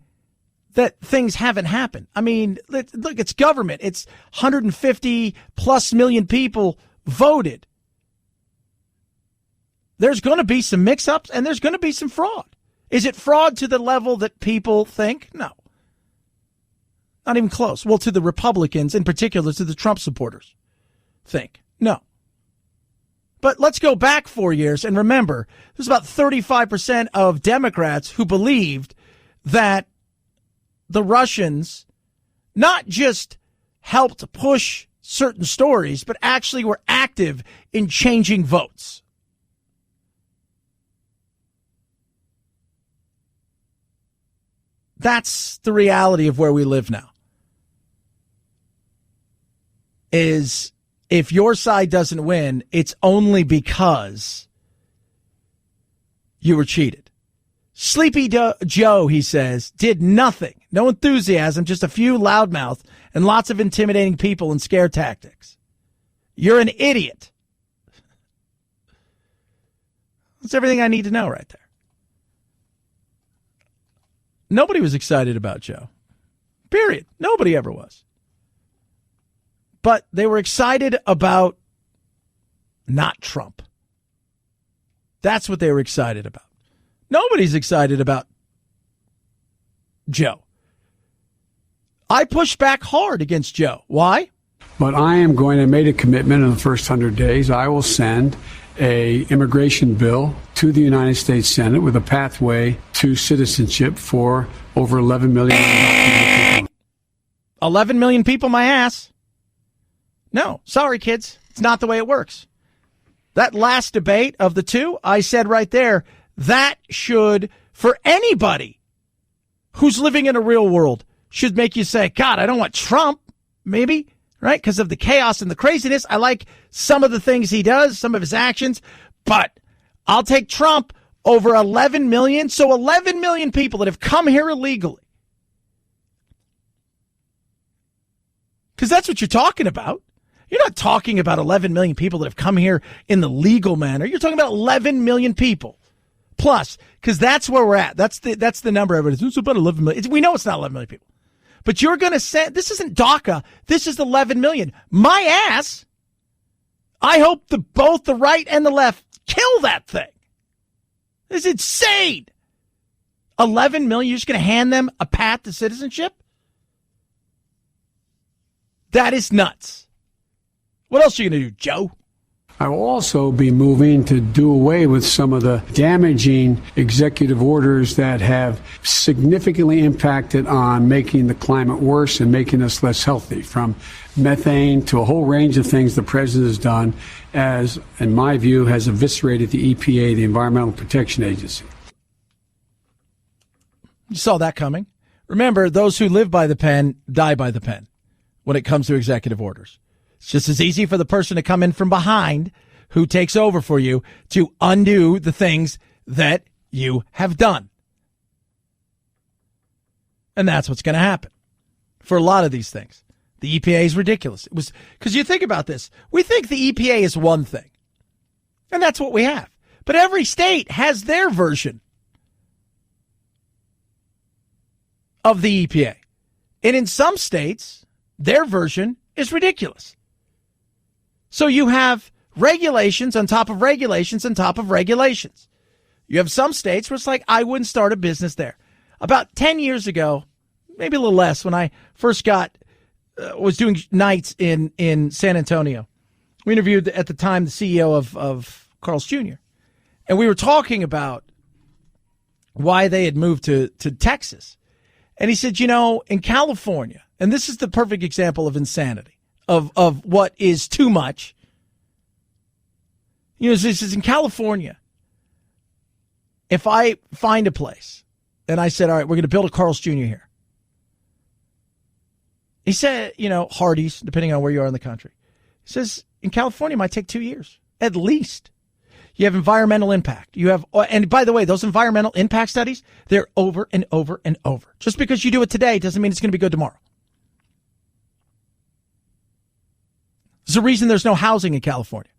that things haven't happened. I mean, look, it's government. It's 150 plus million people voted. there's going to be some mix-ups and there's going to be some fraud. Is it fraud to the level that people think? No. Not even close. Well, to the Republicans, in particular to the Trump supporters, think. No. But let's go back 4 years and remember, there's about 35% of Democrats who believed that the Russians not just helped push certain stories, but actually were active in changing votes. That's the reality of where we live now. Is if your side doesn't win, it's only because you were cheated. Sleepy Joe, he says, did nothing. No enthusiasm, just a few loudmouth and lots of intimidating people and scare tactics. You're an idiot. That's everything I need to know right there. Nobody was excited about Joe. Period. Nobody ever was. But they were excited about not Trump. That's what they were excited about. Nobody's excited about Joe. I pushed back hard against Joe. Why? But I am going to make a commitment in the first 100 days. I will send a immigration bill to the United States Senate with a pathway to citizenship for over 11 million people. 11 million people, my ass. No, sorry, kids. It's not the way it works. That last debate of the two, I said right there, that should, for anybody who's living in a real world, should make you say, God, I don't want Trump, maybe, right? Because of the chaos and the craziness. I like some of the things he does, some of his actions, but I'll take Trump over 11 million. So 11 million people that have come here illegally. Because that's what you're talking about. You're not talking about 11 million people that have come here in the legal manner. You're talking about 11 million people. Plus, because that's where we're at. That's the number everybody. It's about 11 million. We know it's not 11 million people. But you're going to say, this isn't DACA. This is 11 million. My ass. I hope both the right and the left kill that thing. This is insane. 11 million, you're just going to hand them a path to citizenship? That is nuts. What else are you going to do, Joe? I will also be moving to do away with some of the damaging executive orders that have significantly impacted on making the climate worse and making us less healthy, from methane to a whole range of things the president has done, as, in my view, has eviscerated the EPA, the Environmental Protection Agency. You saw that coming. Remember, those who live by the pen die by the pen when it comes to executive orders. It's just as easy for the person to come in from behind who takes over for you to undo the things that you have done. And that's what's going to happen for a lot of these things. The EPA is ridiculous. It was because you think about this. We think the EPA is one thing, and that's what we have. But every state has their version of the EPA. And in some states, their version is ridiculous. So you have regulations on top of regulations on top of regulations. You have some states where it's like, I wouldn't start a business there. About 10 years ago, maybe a little less, when I first was doing nights in San Antonio, we interviewed at the time the CEO of Carl's Jr. And we were talking about why they had moved to Texas. And he said, in California, and this is the perfect example of insanity, of what is too much. This is in California. If I find a place and I said, all right, we're going to build a Carl's Jr. here. He said, Hardee's, depending on where you are in the country. He says, in California, it might take 2 years, at least. You have environmental impact. You have, and by the way, those environmental impact studies, they're over and over and over. Just because you do it today doesn't mean it's going to be good tomorrow. There's a reason there's no housing in California.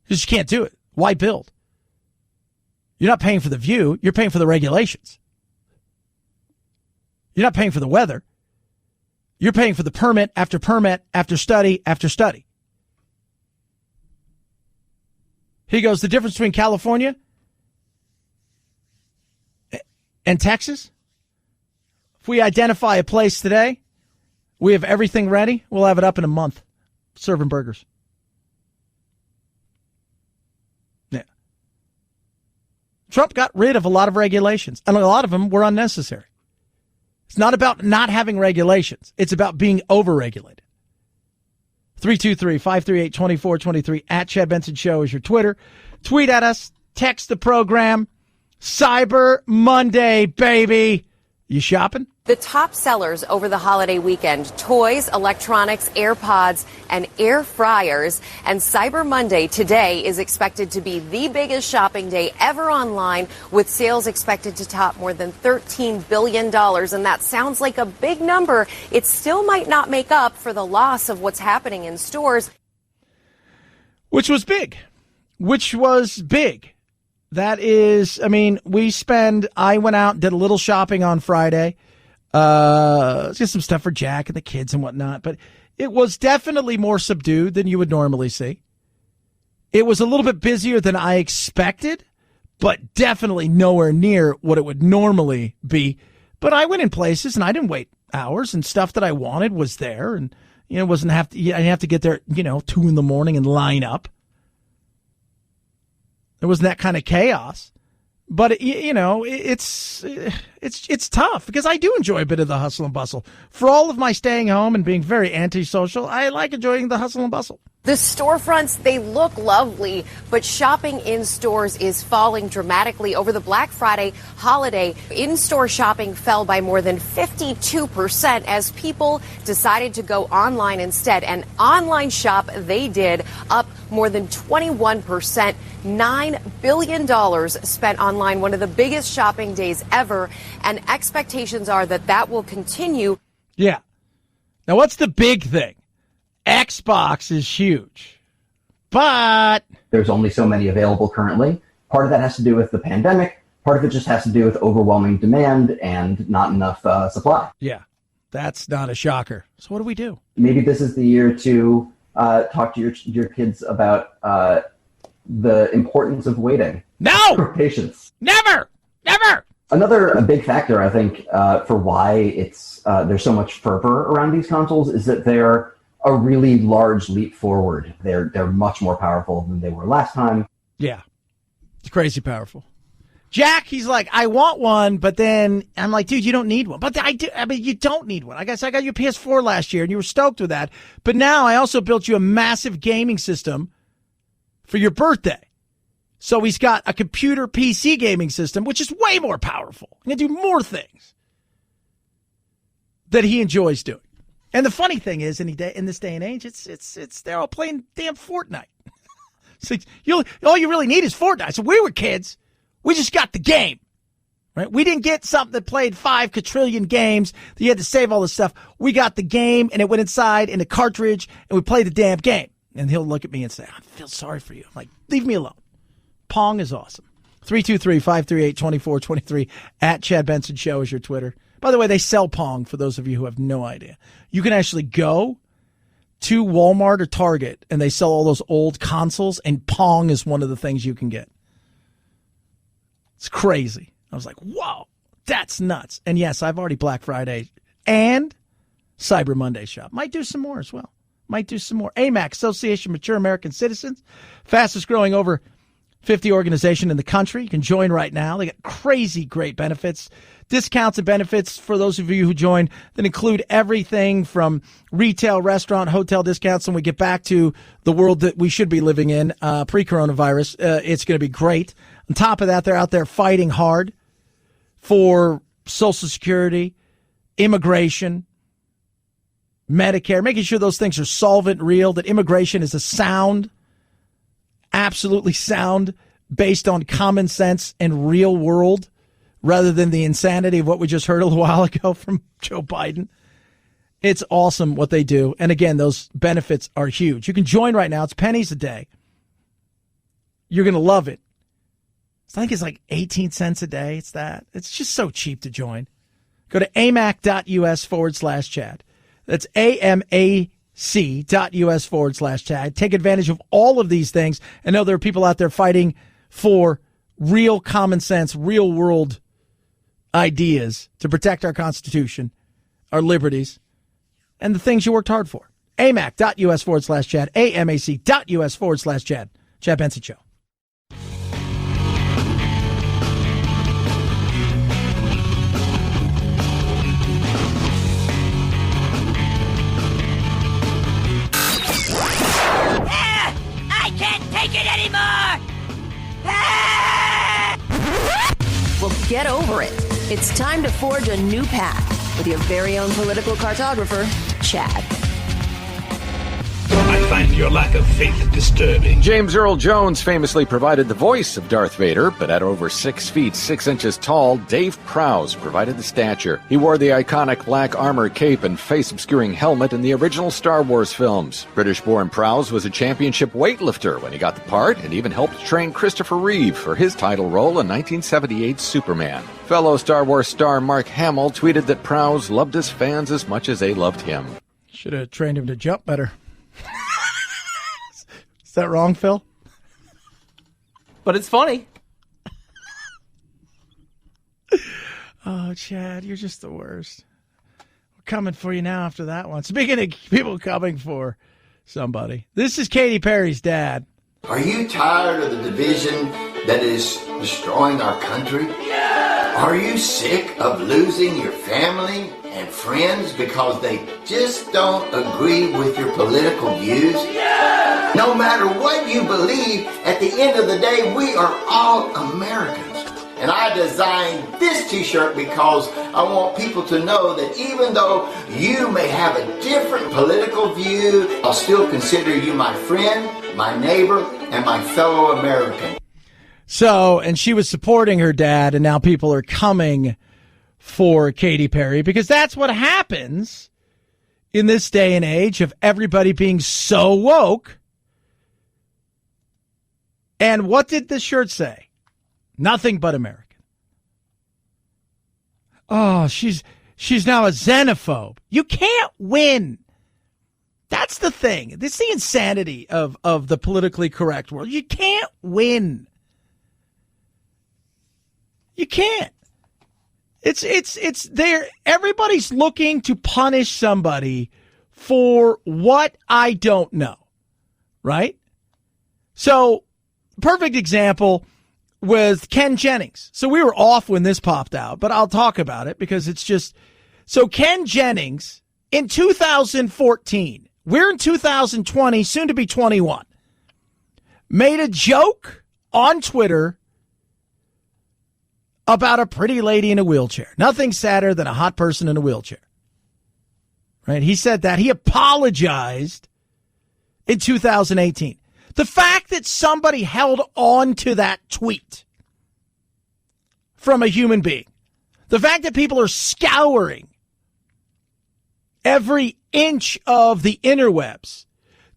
Because you can't do it. Why build? You're not paying for the view. You're paying for the regulations. You're not paying for the weather. You're paying for the permit after study after study. He goes, the difference between California and Texas, if we identify a place today, we have everything ready. We'll have it up in a month, serving burgers. Yeah. Trump got rid of a lot of regulations, and a lot of them were unnecessary. It's not about not having regulations. It's about being overregulated. 323-538-2423 at Chad Benson Show is your Twitter. Tweet at us. Text the program. Cyber Monday, baby. You shopping? The top sellers over the holiday weekend, toys, electronics, AirPods, and air fryers. And Cyber Monday today is expected to be the biggest shopping day ever online, with sales expected to top more than $13 billion. And that sounds like a big number. It still might not make up for the loss of what's happening in stores. Which was big. That is, I mean, I went out, did a little shopping on Friday. Let's get some stuff for Jack and the kids and whatnot, but it was definitely more subdued than you would normally see. It was a little bit busier than I expected, but definitely nowhere near what it would normally be. But I went in places and I didn't wait hours, and stuff that I wanted was there, and I didn't have to get there, 2 a.m. and line up. There wasn't that kind of chaos. But, it's tough because I do enjoy a bit of the hustle and bustle. For all of my staying home and being very antisocial, I like enjoying the hustle and bustle. The storefronts, they look lovely, but shopping in stores is falling dramatically. Over the Black Friday holiday, in-store shopping fell by more than 52% as people decided to go online instead. And online shop they did, up more than 21%. $9 billion spent online, one of the biggest shopping days ever. And expectations are that will continue. Yeah. Now, what's the big thing? Xbox is huge, but there's only so many available currently. Part of that has to do with the pandemic. Part of it just has to do with overwhelming demand and not enough supply. Yeah, that's not a shocker. So what do we do? Maybe this is the year to talk to your kids about the importance of waiting. No! For patience. Never! Another big factor, I think, for why there's so much fervor around these consoles is that they're a really large leap forward. They're much more powerful than they were last time. Yeah. It's crazy powerful. Jack, he's like, I want one, but then I'm like, dude, you don't need one. But I do. I mean, you don't need one. I guess I got your PS4 last year and you were stoked with that. But now I also built you a massive gaming system for your birthday. So he's got a computer PC gaming system, which is way more powerful. He can do more things that he enjoys doing. And the funny thing is, in this day and age, it's they're all playing damn Fortnite. So all you really need is Fortnite. So we were kids, we just got the game, right? We didn't get something that played 5 quadrillion games that you had to save all this stuff. We got the game, and it went inside in a cartridge, and we played the damn game. And he'll look at me and say, I feel sorry for you. I'm like, leave me alone. Pong is awesome. 323-538-2423 at Chad Benson Show is your Twitter. By the way, they sell Pong for those of you who have no idea. You can actually go to Walmart or Target and they sell all those old consoles, and Pong is one of the things you can get. It's crazy. I was like, whoa, that's nuts. And yes, I've already Black Friday and Cyber Monday shop. Might do some more as well. AMAC, Association of Mature American Citizens, fastest growing over 50 organization in the country. You can join right now. They got crazy great benefits, discounts and benefits for those of you who join that include everything from retail, restaurant, hotel discounts. When we get back to the world that we should be living in pre-coronavirus, it's going to be great. On top of that, they're out there fighting hard for Social Security, immigration, Medicare, making sure those things are solvent, real, that immigration is absolutely sound, based on common sense and real world, rather than the insanity of what we just heard a little while ago from Joe Biden. It's awesome what they do. And again, those benefits are huge. You can join right now. It's pennies a day. You're going to love it. I think it's like 18 cents a day. It's just so cheap to join. Go to amac.us/Chad. That's AMAC.us/Chad. AMAC.US/Chad. Take advantage of all of these things. I know there are people out there fighting for real common sense, real world ideas to protect our Constitution, our liberties, and the things you worked hard for. AMAC.US/Chad. AMAC.US/Chad. Chad Benson Show. I can't take it anymore! Well, get over it. It's time to forge a new path with your very own political cartographer, Chad. I find your lack of faith disturbing. James Earl Jones famously provided the voice of Darth Vader, but at over 6 feet 6 inches tall, Dave Prowse provided the stature. He wore the iconic black armor cape and face-obscuring helmet in the original Star Wars films. British-born Prowse was a championship weightlifter when he got the part, and even helped train Christopher Reeve for his title role in 1978's Superman. Fellow Star Wars star Mark Hamill tweeted that Prowse loved his fans as much as they loved him. Should have trained him to jump better. Is that wrong, Phil? But it's funny. Oh, Chad, you're just the worst. We're coming for you now after that one. Speaking of people coming for somebody, this is Katy Perry's dad. Are you tired of the division that is destroying our country? Yeah! Are you sick of losing your family and friends because they just don't agree with your political views? Yeah! No matter what you believe, at the end of the day, we are all Americans. And I designed this t-shirt because I want people to know that even though you may have a different political view, I'll still consider you my friend, my neighbor, and my fellow American. So, and she was supporting her dad, and now people are coming for Katy Perry because that's what happens in this day and age of everybody being so woke. And what did the shirt say? Nothing but American. Oh, she's now a xenophobe. You can't win. That's the thing. This is the insanity of the politically correct world. You can't win. You can't. It's there. Everybody's looking to punish somebody for what I don't know. Right? So, perfect example with Ken Jennings. So we were off when this popped out, but I'll talk about it because it's just, so Ken Jennings in 2014, we're in 2020, soon to be 21, made a joke on Twitter about a pretty lady in a wheelchair. Nothing sadder than a hot person in a wheelchair. Right? He said that. He apologized in 2018. The fact that somebody held on to that tweet from a human being, the fact that people are scouring every inch of the interwebs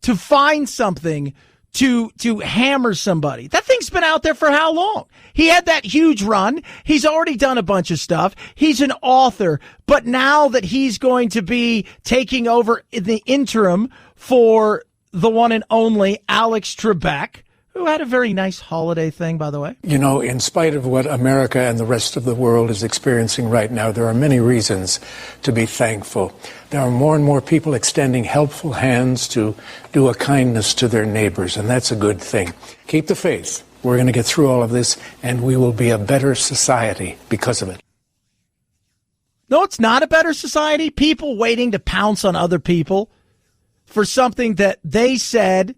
to find something to hammer somebody. That thing's been out there for how long? He had that huge run. He's already done a bunch of stuff. He's an author. But now that he's going to be taking over in the interim for the one and only Alex Trebek, who had a very nice holiday thing, by the way. You know, in spite of what America and the rest of the world is experiencing right now, there are many reasons to be thankful. There are more and more people extending helpful hands to do a kindness to their neighbors, and that's a good thing. Keep the faith. We're going to get through all of this, and we will be a better society because of it. No, it's not a better society. People waiting to pounce on other people for something that they said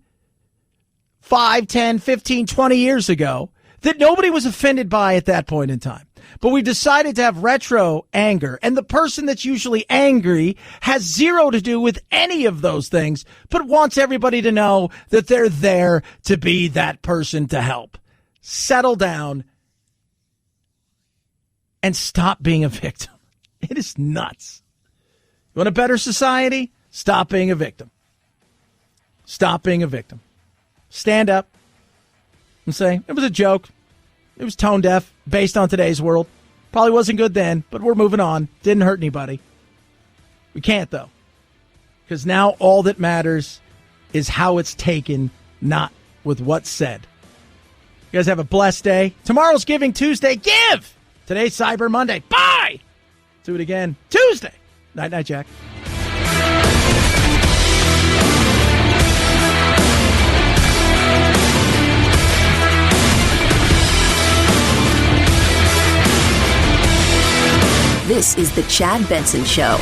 5, 10, 15, 20 years ago that nobody was offended by at that point in time. But we decided to have retro anger, and the person that's usually angry has zero to do with any of those things, but wants everybody to know that they're there to be that person to help. Settle down and stop being a victim. It is nuts. You want a better society? Stop being a victim. Stop being a victim. Stand up and say, it was a joke. It was tone deaf based on today's world. Probably wasn't good then, but we're moving on. Didn't hurt anybody. We can't, though. Because now all that matters is how it's taken, not with what's said. You guys have a blessed day. Tomorrow's Giving Tuesday. Give! Today's Cyber Monday. Bye! Do it again Tuesday. Night, night, Jack. This is the Chad Benson Show.